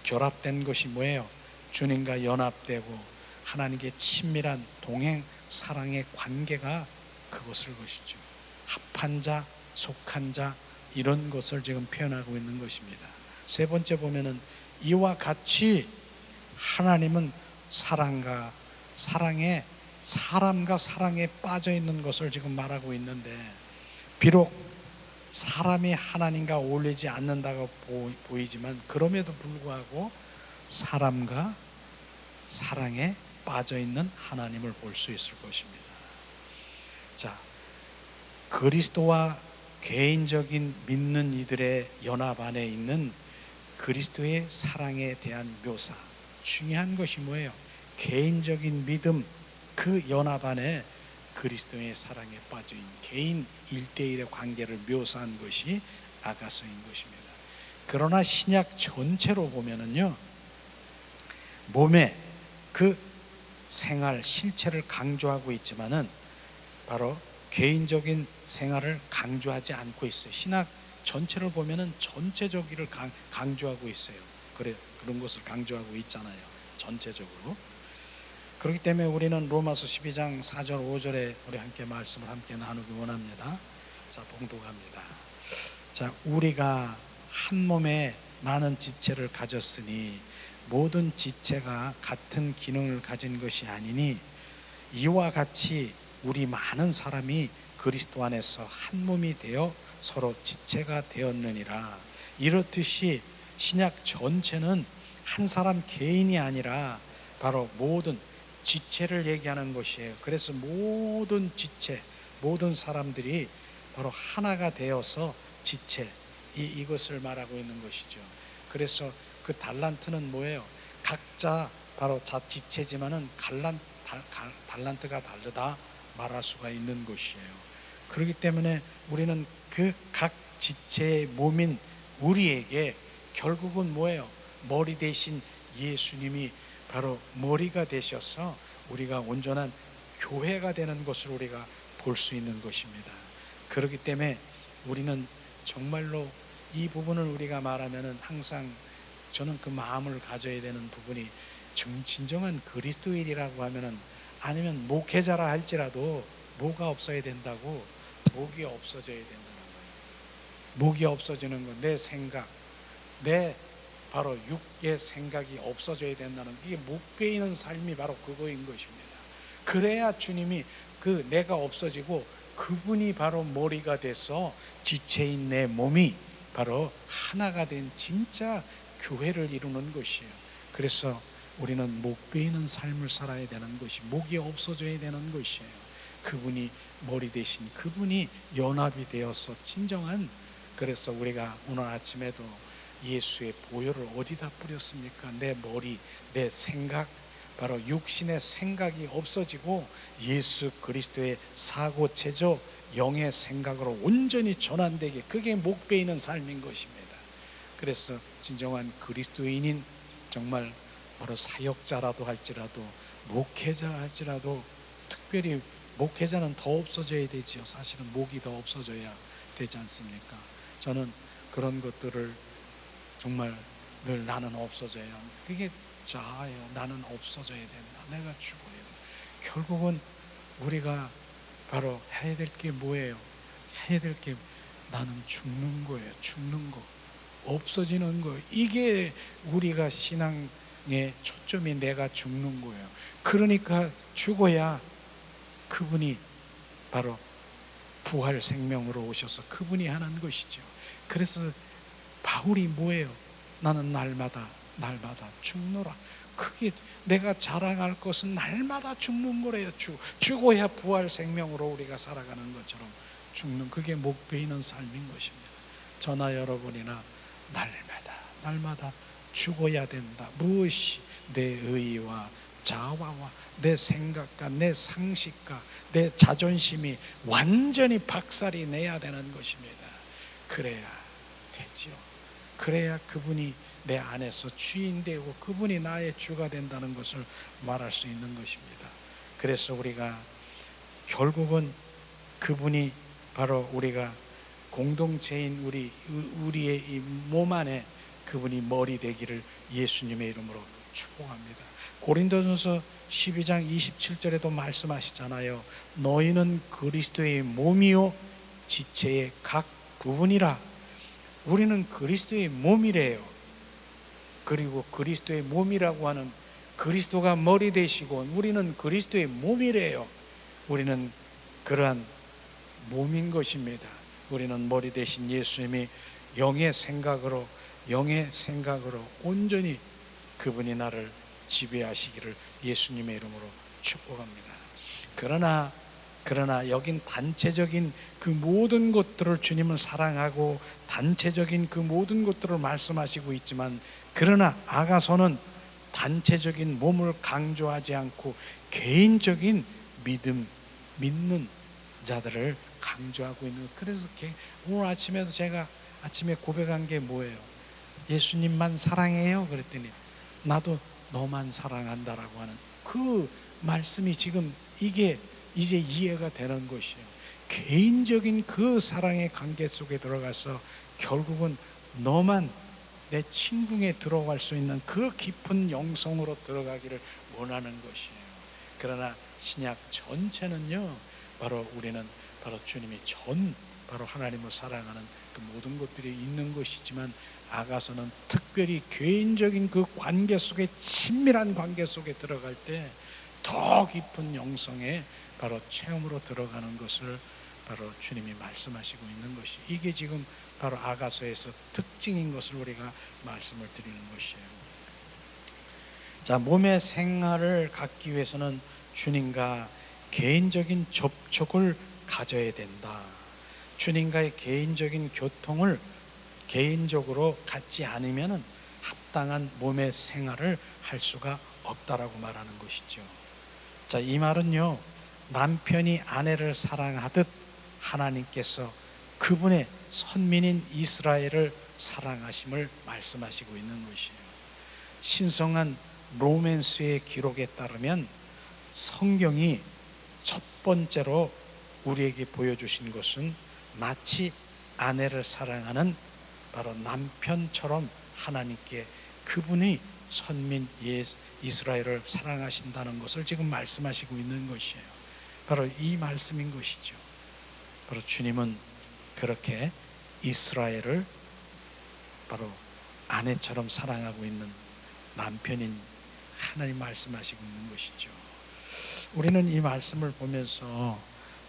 결합된 것이 뭐예요? 주님과 연합되고 하나님께 친밀한 동행 사랑의 관계가 그것을 것이죠. 합한 자, 속한 자, 이런 것을 지금 표현하고 있는 것입니다. 세 번째 보면은 이와 같이 하나님은 사람과 사랑에 빠져 있는 것을 지금 말하고 있는데, 비록 사람이 하나님과 어울리지 않는다고 보이지만 그럼에도 불구하고 사람과 사랑에 빠져 있는 하나님을 볼 수 있을 것입니다. 그리스도와 개인적인 믿는 이들의 연합 안에 있는 그리스도의 사랑에 대한 묘사. 중요한 것이 뭐예요? 개인적인 믿음, 그 연합 안에 그리스도의 사랑에 빠져있는 개인 1대1의 관계를 묘사한 것이 아가서인 것입니다. 그러나 신약 전체로 보면은요, 몸의 그 생활, 실체를 강조하고 있지만은 바로 개인적인 생활을 강조하지 않고 있어요. 신약 전체를 보면은 전체적으로 강조하고 있어요. 그런 것을 강조하고 있잖아요. 전체적으로. 그렇기 때문에 우리는 로마서 12장 4절 5절에 우리 함께 말씀을 함께 나누기 원합니다. 자, 봉독합니다. 자, 우리가 한 몸에 많은 지체를 가졌으니 모든 지체가 같은 기능을 가진 것이 아니니 이와 같이 우리 많은 사람이 그리스도 안에서 한 몸이 되어 서로 지체가 되었느니라. 이렇듯이 신약 전체는 한 사람 개인이 아니라 바로 모든 지체를 얘기하는 것이에요. 그래서 모든 지체, 모든 사람들이 바로 하나가 되어서 지체, 이것을 말하고 있는 것이죠. 그래서 그 달란트는 뭐예요? 각자 바로 지체지만은 달란트가 다르다 말할 수가 있는 것이에요. 그렇기 때문에 우리는 그 각 지체의 몸인 우리에게 결국은 뭐예요? 머리 대신 예수님이 바로 머리가 되셔서 우리가 온전한 교회가 되는 것을 우리가 볼 수 있는 것입니다. 그렇기 때문에 우리는 정말로 이 부분을 우리가 말하면은 항상 저는 그 마음을 가져야 되는 부분이 진정한 그리스도인이라고 하면은, 아니면 목회자라 할지라도 뭐가 없어야 된다고? 목이 없어져야 된다는 거예요. 목이 없어지는 건 내 생각, 내 바로 육의 생각이 없어져야 된다는, 이게 목 베이는 삶이 바로 그거인 것입니다. 그래야 주님이 그 내가 없어지고 그분이 바로 머리가 돼서 지체인 내 몸이 바로 하나가 된 진짜 교회를 이루는 것이에요. 그래서 우리는 목 베이는 삶을 살아야 되는 것이, 목이 없어져야 되는 것이에요. 그분이 머리 대신 그분이 연합이 되어서 진정한, 그래서 우리가 오늘 아침에도 예수의 보혈을 어디다 뿌렸습니까? 내 머리, 내 생각, 바로 육신의 생각이 없어지고 예수 그리스도의 사고 체조 영의 생각으로 온전히 전환되게, 그게 목 베이는 삶인 것입니다. 그래서 진정한 그리스도인인, 정말 바로 사역자라도 할지라도 목회자 할지라도, 특별히 목회자는 더 없어져야 되지요. 사실은 목이 더 없어져야 되지 않습니까? 저는 그런 것들을 정말 늘 나는 없어져야, 그게 자아예요. 나는 없어져야 된다. 내가 죽어야 된다. 결국은 우리가 바로 해야 될 게 뭐예요? 해야 될 게 나는 죽는 거예요. 죽는 거, 없어지는 거. 이게 우리가 신앙의 초점이 내가 죽는 거예요. 그러니까 죽어야 그분이 바로 부활 생명으로 오셔서 그분이 하는 것이죠. 그래서 바울이 뭐예요? 나는 날마다 죽노라. 그게 내가 자랑할 것은 날마다 죽는 거래요. 죽어야 부활 생명으로 우리가 살아가는 것처럼 죽는, 그게 목 베이는 삶인 것입니다. 저나 여러분이나 날마다 죽어야 된다. 무엇이? 내 의와 자아와 내 생각과 내 상식과 내 자존심이 완전히 박살이 내야 되는 것입니다. 그래야 되지요. 그래야 그분이 내 안에서 주인 되고 그분이 나의 주가 된다는 것을 말할 수 있는 것입니다. 그래서 우리가 결국은 그분이 바로 우리가 공동체인 우리의 이 몸 안에 그분이 머리 되기를 예수님의 이름으로 축복합니다. 고린도전서 12장 27절에도 말씀하시잖아요. 너희는 그리스도의 몸이요 지체의 각 부분이라. 우리는 그리스도의 몸이래요. 그리고 그리스도의 몸이라고 하는, 그리스도가 머리 되시고 우리는 그리스도의 몸이래요. 우리는 그러한 몸인 것입니다. 우리는 머리 되신 예수님이 영의 생각으로 온전히 그분이 나를 지배하시기를 예수님의 이름으로 축복합니다. 그러나 그러나 여긴 단체적인 그 모든 것들을 주님을 사랑하고 단체적인 그 모든 것들을 말씀하시고 있지만, 그러나 아가서는 단체적인 몸을 강조하지 않고 개인적인 믿는 자들을 강조하고 있는 것. 그래서 오늘 아침에도 제가 아침에 고백한 게 뭐예요? 예수님만 사랑해요 그랬더니 나도 너만 사랑한다라고 하는 그 말씀이 지금 이게 이제 이해가 되는 것이에요. 개인적인 그 사랑의 관계 속에 들어가서 결국은 너만 내 친궁에 들어갈 수 있는 그 깊은 영성으로 들어가기를 원하는 것이에요. 그러나 신약 전체는요, 바로 우리는 바로 주님이 바로 하나님을 사랑하는 그 모든 것들이 있는 것이지만, 아가서는 특별히 개인적인 그 관계 속에, 친밀한 관계 속에 들어갈 때 더 깊은 영성에 바로 체험으로 들어가는 것을 바로 주님이 말씀하시고 있는 것이, 이게 지금 바로 아가서에서 특징인 것을 우리가 말씀을 드리는 것이에요. 자, 몸의 생활을 갖기 위해서는 주님과 개인적인 접촉을 가져야 된다. 주님과의 개인적인 교통을 개인적으로 갖지 않으면 합당한 몸의 생활을 할 수가 없다라고 말하는 것이죠. 자, 이 말은요, 남편이 아내를 사랑하듯 하나님께서 그분의 선민인 이스라엘을 사랑하심을 말씀하시고 있는 것이에요. 신성한 로맨스의 기록에 따르면 성경이 첫 번째로 우리에게 보여주신 것은 마치 아내를 사랑하는 바로 남편처럼 하나님께 그분이 선민 이스라엘을 사랑하신다는 것을 지금 말씀하시고 있는 것이에요. 바로 이 말씀인 것이죠. 바로 주님은 그렇게 이스라엘을 바로 아내처럼 사랑하고 있는 남편인 하나님 말씀하시고 있는 것이죠. 우리는 이 말씀을 보면서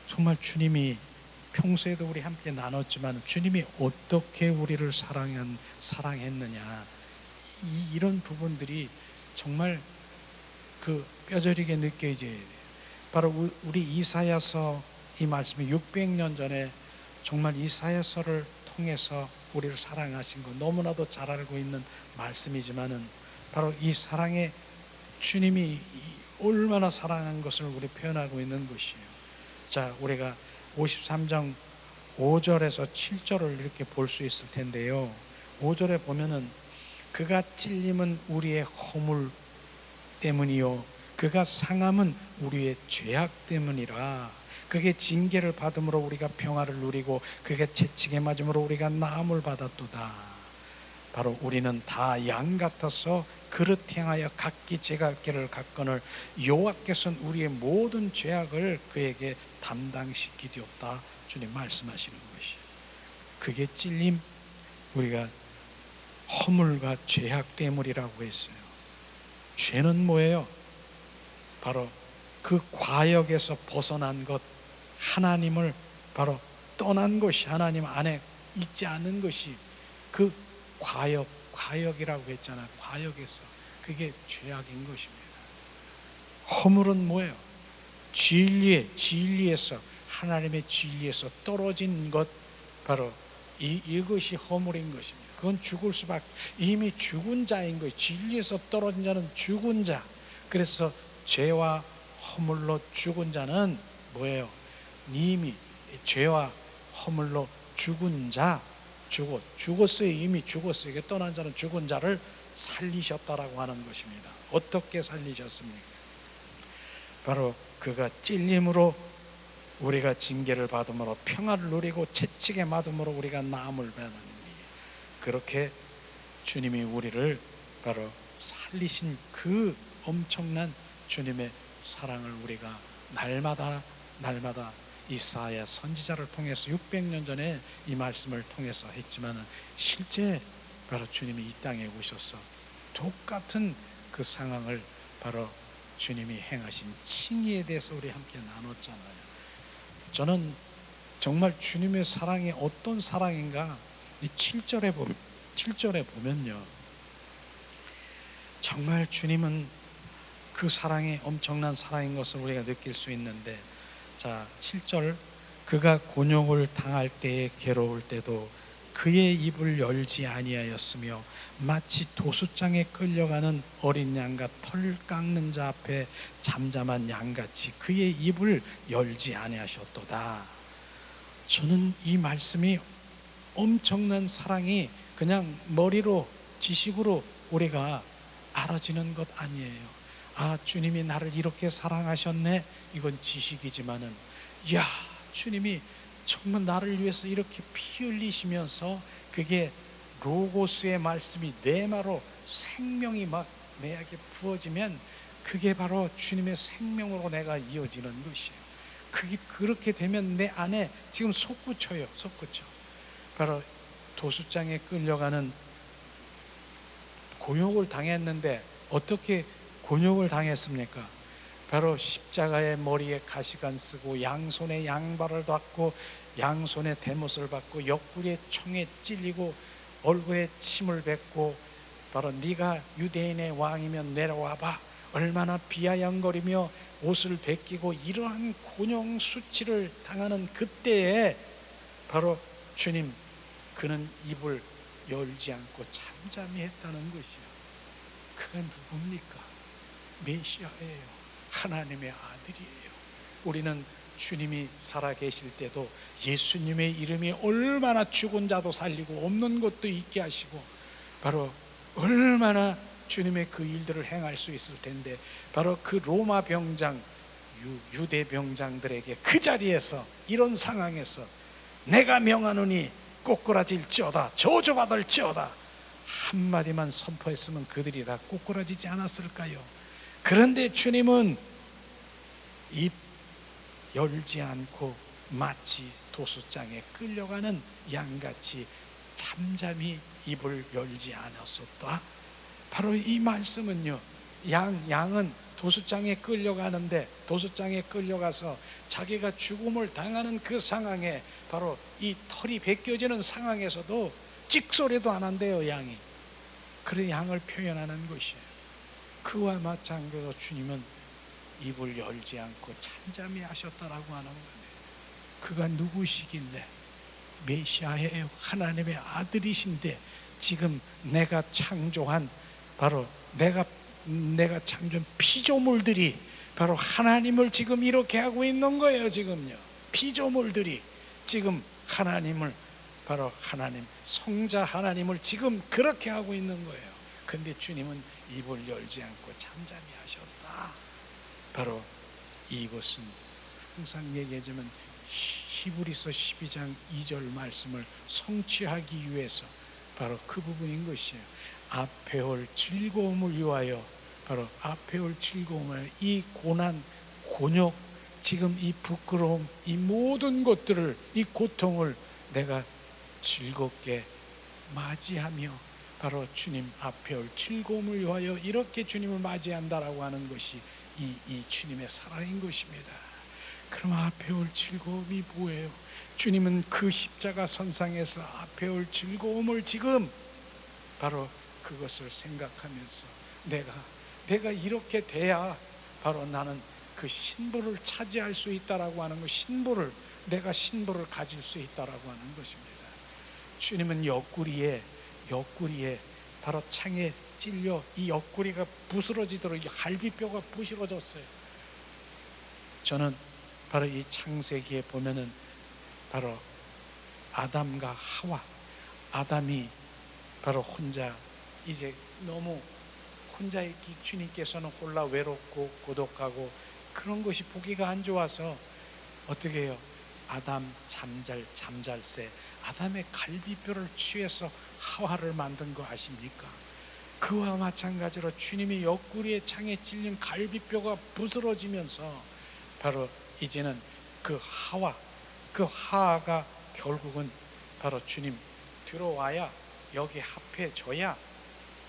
정말 주님이 평소에도 우리 함께 나눴지만 주님이 어떻게 우리를 사랑했느냐, 이런 부분들이 정말 그 뼈저리게 느껴져야 돼요. 바로 우리 이사야서 이 말씀이 600년 전에 정말 이사야서를 통해서 우리를 사랑하신 거 너무나도 잘 알고 있는 말씀이지만은, 바로 이 사랑에 주님이 얼마나 사랑한 것을 우리 표현하고 있는 것이에요. 자, 우리가 53장 5절에서 7절을 이렇게 볼 수 있을 텐데요. 5절에 보면은 그가 찔림은 우리의 허물 때문이요 그가 상함은 우리의 죄악 때문이라. 그게 징계를 받음으로 우리가 평화를 누리고 그게 채찍에 맞음으로 우리가 나음을 받았도다. 바로 우리는 다 양 같아서 그릇 행하여 각기 제갈 길을 갔거늘 여호와께서는 우리의 모든 죄악을 그에게 담당시키리옵다. 주님 말씀하시는 것이, 그게 찔림, 우리가 허물과 죄악 때문이라고 했어요. 죄는 뭐예요? 바로 그 과역에서 벗어난 것, 하나님을 바로 떠난 것이, 하나님 안에 있지 않은 것이 그 과역이라고 했잖아요. 과역에서, 그게 죄악인 것입니다. 허물은 뭐예요? 진리에서, 하나님의 진리에서 떨어진 것, 바로 이것이 허물인 것입니다. 그건 죽을 수밖에, 이미 죽은 자인 거예요. 진리에서 떨어진 자는 죽은 자. 그래서 죄와 허물로 죽은 자는 뭐예요? 이미 죄와 허물로 죽은 자, 죽었어요. 이미 죽었어요. 이게 떠난 자는 죽은 자를 살리셨다라고 하는 것입니다. 어떻게 살리셨습니까? 바로 그가 찔림으로 우리가 징계를 받음으로 평화를 누리고 채찍에 맞음으로 우리가 나음을 받는, 그렇게 주님이 우리를 바로 살리신 그 엄청난 주님의 사랑을 우리가 날마다 이사야 선지자를 통해서 600년 전에 이 말씀을 통해서 했지만, 실제 바로 주님이 이 땅에 오셔서 똑같은 그 상황을 바로 주님이 행하신 칭의에 대해서 우리 함께 나눴잖아요. 저는 정말 주님의 사랑이 어떤 사랑인가, 이 7절에 보면요, 정말 주님은 그 사랑이 엄청난 사랑인 것을 우리가 느낄 수 있는데, 자, 7절. 그가 곤욕을 당할 때에 괴로울 때도 그의 입을 열지 아니하였으며 마치 도수장에 끌려가는 어린 양과 털 깎는 자 앞에 잠잠한 양같이 그의 입을 열지 아니하셨도다. 저는 이 말씀이 엄청난 사랑이 그냥 머리로 지식으로 우리가 알아지는 것 아니에요. 아, 주님이 나를 이렇게 사랑하셨네. 이건 지식이지만은, 이야, 주님이 정말 나를 위해서 이렇게 피 흘리시면서 그게 로고스의 말씀이 내 마로 생명이 막 내게 부어지면 그게 바로 주님의 생명으로 내가 이어지는 것이에요. 그게 그렇게 되면 내 안에 지금 솟구쳐요. 솟구쳐. 바로 도수장에 끌려가는 곤욕을 당했는데 어떻게 곤욕을 당했습니까? 바로 십자가의 머리에 가시관 쓰고 양손에 양발을 닫고 양손에 대못을 받고 옆구리에 총에 찔리고 얼굴에 침을 뱉고 바로 네가 유대인의 왕이면 내려와봐, 얼마나 비아냥거리며 옷을 벗기고 이러한 곤욕 수치를 당하는 그때에 바로 주님, 그는 입을 열지 않고 잠잠히 했다는 것이요. 그가 누굽니까? 메시아예요. 하나님의 아들이에요. 우리는 주님이 살아계실 때도 예수님의 이름이 얼마나 죽은 자도 살리고 없는 것도 있게 하시고 바로 얼마나 주님의 그 일들을 행할 수 있을 텐데, 바로 그 로마 병장, 유대 병장들에게 그 자리에서 이런 상황에서 내가 명하노니 꼬꾸라질지어다, 저주받을지어다 한마디만 선포했으면 그들이 다 꼬꾸라지지 않았을까요? 그런데 주님은 입 열지 않고 마치 도수장에 끌려가는 양같이 잠잠히 입을 열지 않았었다. 바로 이 말씀은요, 양은 도수장에 끌려가는데, 도수장에 끌려가서 자기가 죽음을 당하는 그 상황에 바로 이 털이 벗겨지는 상황에서도 찍소리도 안 한대요, 양이. 그래 양을 표현하는 것이에요. 그와 마찬가지로 주님은 입을 열지 않고 잠잠히 하셨다라고 하는 거예요. 그가 누구시긴데? 메시아예요. 하나님의 아들이신데 지금 내가 창조한 바로 내가 창조한 피조물들이 바로 하나님을 지금 이렇게 하고 있는 거예요. 지금요, 피조물들이 지금 하나님을, 바로 하나님 성자 하나님을 지금 그렇게 하고 있는 거예요. 근데 주님은 입을 열지 않고 잠잠히 하셨다. 바로 이것은 항상 얘기하지만 히브리서 12장 2절 말씀을 성취하기 위해서 바로 그 부분인 것이에요. 앞에 올 즐거움을 위하여, 바로 앞에 올 즐거움을, 이 고난, 곤욕, 지금 이 부끄러움, 이 모든 것들을, 이 고통을 내가 즐겁게 맞이하며 바로 주님 앞에 올 즐거움을 위하여 이렇게 주님을 맞이한다라고 하는 것이 이 주님의 사랑인 것입니다. 그럼 앞에 올 즐거움이 뭐예요? 주님은 그 십자가 선상에서 앞에 올 즐거움을 지금 바로 그것을 생각하면서 내가 이렇게 돼야 바로 나는 그 신부를 차지할 수 있다라고 하는 것, 내가 신부를 가질 수 있다라고 하는 것입니다. 주님은 옆구리에 바로 창에 찔려 이 옆구리가 부스러지도록 갈비뼈가 부스러졌어요. 저는 바로 이 창세기에 보면은 바로 아담과 하와, 아담이 바로 혼자 이제 너무 혼자 있기, 주님께서는 홀라 외롭고 고독하고 그런 것이 보기가 안 좋아서 어떻게 해요? 아담 잠잘새 아담의 갈비뼈를 취해서 하와를 만든 거 아십니까? 그와 마찬가지로 주님이 옆구리에 창에 찔린 갈비뼈가 부스러지면서 바로 이제는 그 하와가 결국은 바로 주님 들어와야, 여기 합해져야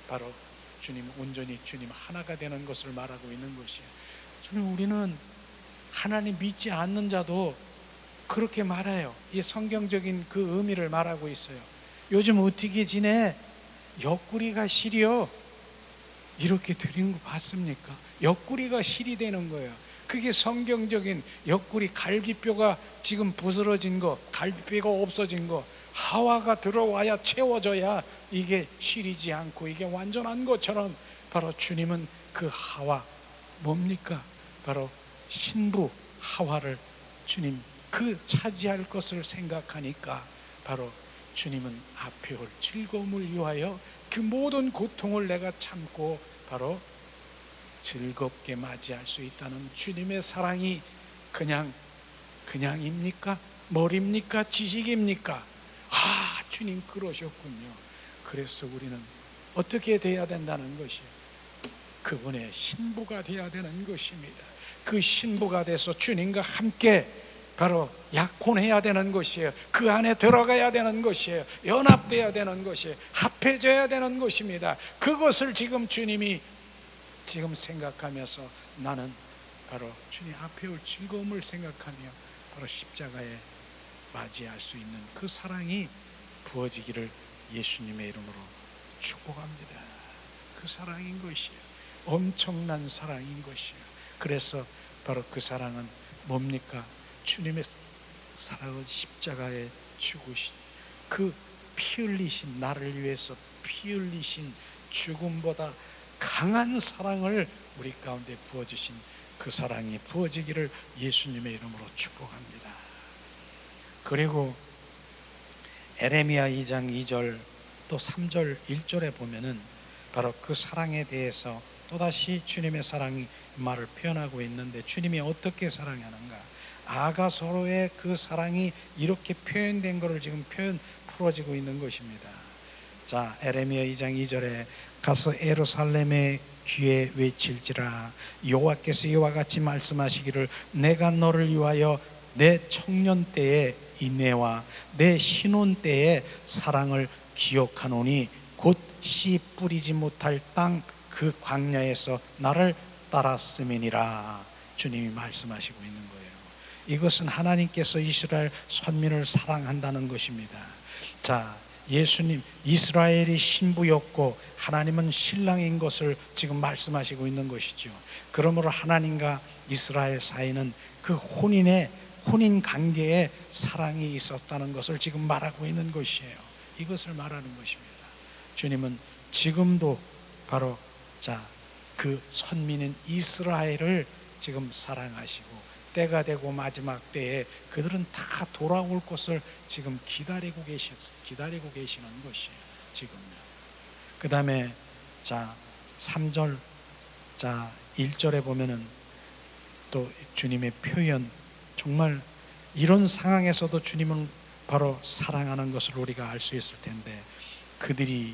바로 주님 온전히 주님 하나가 되는 것을 말하고 있는 것이에요. 주님, 우리는 하나님 믿지 않는 자도 그렇게 말해요. 이 성경적인 그 의미를 말하고 있어요. 요즘 어떻게 지내? 옆구리가 시려. 이렇게 드리는 거 봤습니까? 옆구리가 실이 되는 거예요. 그게 성경적인 옆구리 갈비뼈가 지금 부스러진 거, 갈비뼈가 없어진 거, 하와가 들어와야 채워져야 이게 시리지 않고 이게 완전한 것처럼, 바로 주님은 그 하와 뭡니까? 바로 신부 하와를 주님 그 차지할 것을 생각하니까 바로 주님은 앞에 올 즐거움을 위하여 그 모든 고통을 내가 참고 바로 즐겁게 맞이할 수 있다는 주님의 사랑이 그냥입니까? 머리입니까? 지식입니까? 주님 그러셨군요. 그래서 우리는 어떻게 돼야 된다는 것이에요? 그분의 신부가 돼야 되는 것입니다. 그 신부가 돼서 주님과 함께 바로 약혼해야 되는 것이에요. 그 안에 들어가야 되는 것이에요. 연합돼야 되는 것이에요. 합해져야 되는 것입니다. 그것을 지금 주님이 지금 생각하면서 나는 바로 주님 앞에 올 즐거움을 생각하며 바로 십자가에 맞이할 수 있는 그 사랑이 부어지기를 예수님의 이름으로 축복합니다. 그 사랑인 것이에요. 엄청난 사랑인 것이에요. 그래서 바로 그 사랑은 뭡니까? 주님의 사랑은 십자가에 죽으신 그 피 흘리신, 나를 위해서 피 흘리신 죽음보다 강한 사랑을 우리 가운데 부어주신 그 사랑이 부어지기를 예수님의 이름으로 축복합니다. 그리고 에레미야 2장 2절 또 3절 1절에 보면은 바로 그 사랑에 대해서 또다시 주님의 사랑이 말을 표현하고 있는데, 주님이 어떻게 사랑하는가? 아가서로의 그 사랑이 이렇게 표현된 것을 지금 풀어지고 있는 것입니다. 자, 에레미야 2장 2절에 가서 예루살렘의 귀에 외칠지라, 여호와께서 이와 같이 말씀하시기를 내가 너를 위하여 내 청년 때의 인애와 내 신혼 때의 사랑을 기억하노니 곧 씨 뿌리지 못할 땅 그 광야에서 나를 따랐음이니라. 주님이 말씀하시고 있는 거예요. 이것은 하나님께서 이스라엘 선민을 사랑한다는 것입니다. 자, 예수님 이스라엘이 신부였고 하나님은 신랑인 것을 지금 말씀하시고 있는 것이죠. 그러므로 하나님과 이스라엘 사이는 그 혼인 관계에 사랑이 있었다는 것을 지금 말하고 있는 것이에요. 이것을 말하는 것입니다. 주님은 지금도 바로 그 선민인 이스라엘을 지금 사랑하시고 때가 되고 마지막 때에 그들은 다 돌아올 것을 지금 기다리고 계시는 것이에요. 지금요. 그 다음에 3절 1절에 보면은 또 주님의 표현, 정말 이런 상황에서도 주님은 바로 사랑하는 것을 우리가 알 수 있을 텐데, 그들이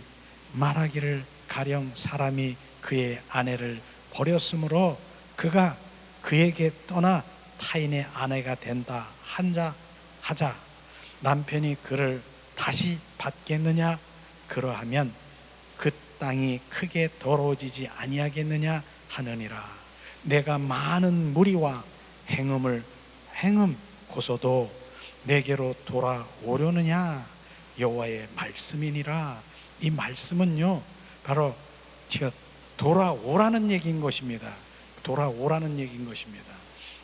말하기를 가령 사람이 그의 아내를 버렸으므로 그가 그에게 떠나 타인의 아내가 된다 하자 남편이 그를 다시 받겠느냐? 그러하면 그 땅이 크게 더러워지지 아니하겠느냐 하느니라. 내가 많은 무리와 행음 고소도 내게로 돌아오려느냐? 여호와의 말씀이니라. 이 말씀은요 바로 제가 돌아오라는 얘기인 것입니다. 돌아오라는 얘기인 것입니다.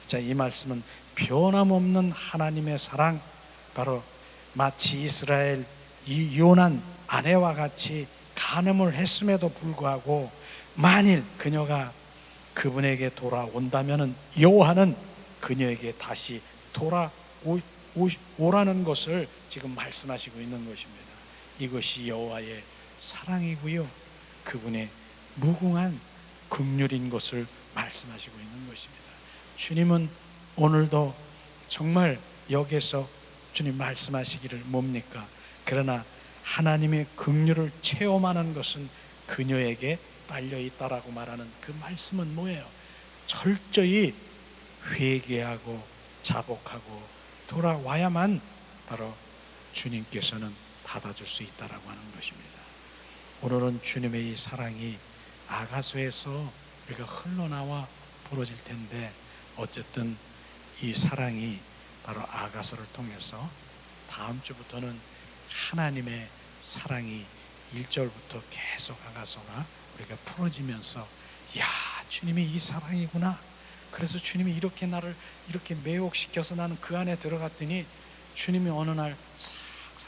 자, 이 말씀은 변함없는 하나님의 사랑, 바로 마치 이스라엘 이 이혼한 아내와 같이 간음을 했음에도 불구하고 만일 그녀가 그분에게 돌아온다면은 여호와는 그녀에게 다시 돌아오라는 것을 지금 말씀하시고 있는 것입니다. 이것이 여호와의 사랑이고요, 그분의 무궁한 긍휼인 것을 말씀하시고 있는 것입니다. 주님은 오늘도 정말 여기서 주님 말씀하시기를 뭡니까? 그러나 하나님의 긍휼을 체험하는 것은 그녀에게 딸려 있다라고 말하는 그 말씀은 뭐예요? 철저히 회개하고 자복하고 돌아와야만 바로 주님께서는 받아줄 수 있다라고 하는 것입니다. 오늘은 주님의 이 사랑이 아가서에서 우리가 흘러나와 부러질 텐데, 어쨌든 이 사랑이 바로 아가서를 통해서 다음 주부터는 하나님의 사랑이 1절부터 계속 아가서가 우리가 풀어지면서, 야, 주님이 이 사랑이구나, 그래서 주님이 이렇게 나를 이렇게 매혹시켜서 나는 그 안에 들어갔더니 주님이 어느 날 싹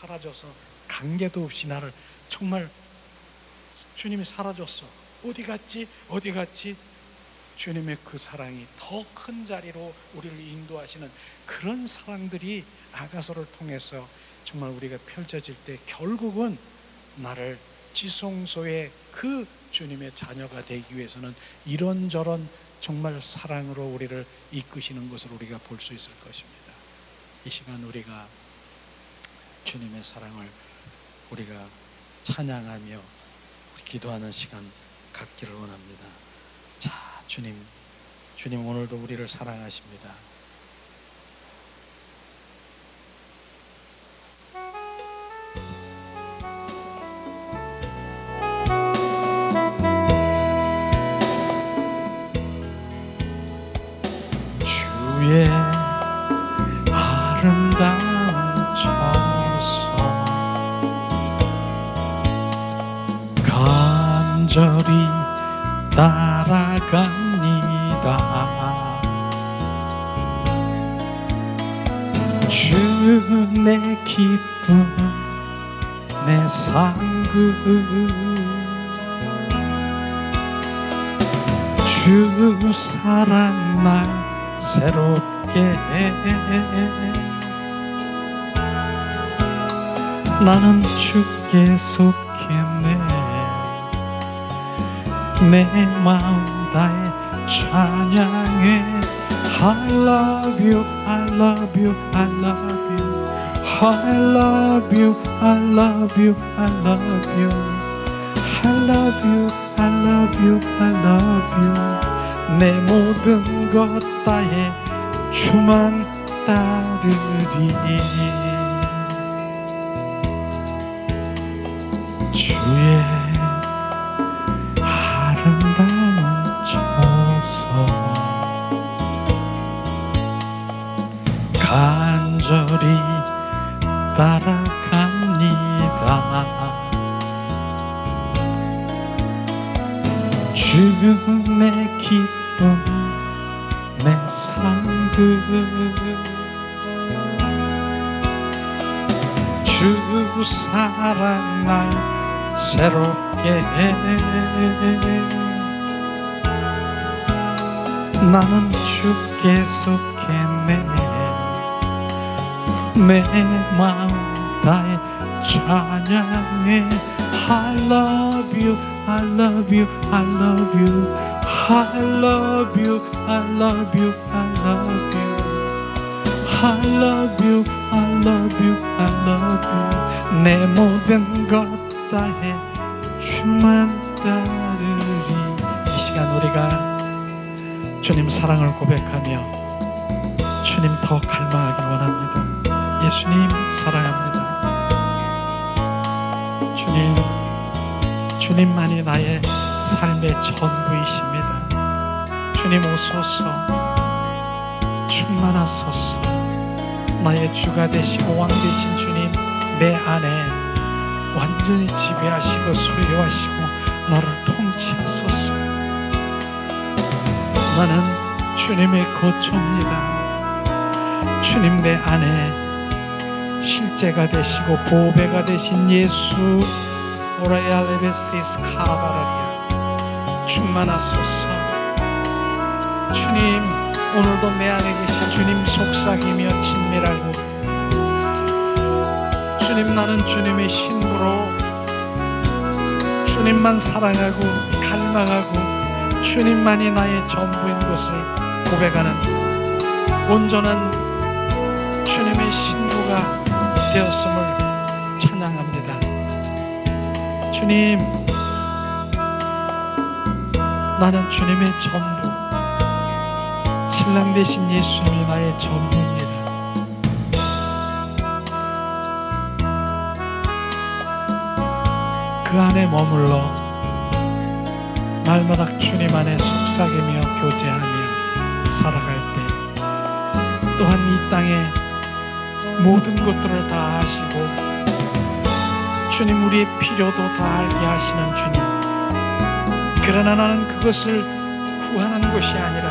사라져서 관계도 없이 나를 정말 주님이 사라졌어. 어디 갔지? 어디 갔지? 주님의 그 사랑이 더 큰 자리로 우리를 인도하시는 그런 사랑들이 아가서를 통해서 정말 우리가 펼쳐질 때 결국은 나를 지성소의 그 주님의 자녀가 되기 위해서는 이런저런 정말 사랑으로 우리를 이끄시는 것을 우리가 볼 수 있을 것입니다. 이 시간 우리가 주님의 사랑을 우리가 찬양하며 기도하는 시간 갖기를 원합니다. 자, 주님 오늘도 우리를 사랑하십니다. 주의 아름다운 처소 간절히 따라갑니다. 주 내 기쁨 내 상급 주 사랑 날 새롭게 나는 주께 속했네 내 마음 다해 찬양해 I love you, I love you, I love you I love you, I love you, I love you I love you, I love you, I love you 내 모든 것 다해 주만 따르리 주의 아름다운 처소 간절히 따라갑니다 주 내 기쁨 내 상급 주 사랑 날 새롭게 나는 주께 속했네 내 마음 다해 찬양해 I love you, I love you, I love you I love you, I love you, I love you I love you, I love you, I love you 내 모든 것 다해 주만 따르리 이 시간 우리가 주님 사랑을 고백하며 주님 더 갈망하기 원합니다. 예수님 사랑합니다. 주님만이 나의 삶의 전부이십니다. 주님 오소서 충만하소서 나의 주가 되시고 왕 되신 주님 내 안에 완전히 지배하시고 소유하시고 나를 통치하소서 나는 주님의 거처입니다. 주님 내 안에 실제가 되시고 보배가 되신 예수 오라야레베시스 카바라리아 충만하소서 주님 오늘도 내 안에 계신 주님 속삭이며 친밀하고 주님 나는 주님의 신부로 주님만 사랑하고 갈망하고 주님만이 나의 전부인 것을 고백하는 온전한 주님의 신부가 되었음을 찬양합니다. 주님 나는 주님의 전부 신랑 되신 예수님이 나의 전부입니다. 그 안에 머물러 날마다 주님 안에 속삭이며 교제하며 살아갈 때 또한 이 땅에 모든 것들을 다 하시고 주님 우리의 필요도 다 알게 하시는 주님 그러나 나는 그것을 구하는 것이 아니라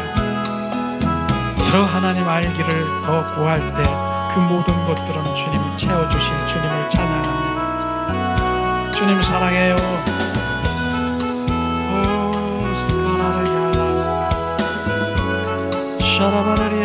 더 하나님 알기를 더 구할 때 그 모든 것들은 주님이 채워주실 주님을 찬양합니다. 주님 사랑해요. 오 스카라리알라스 샤라바라리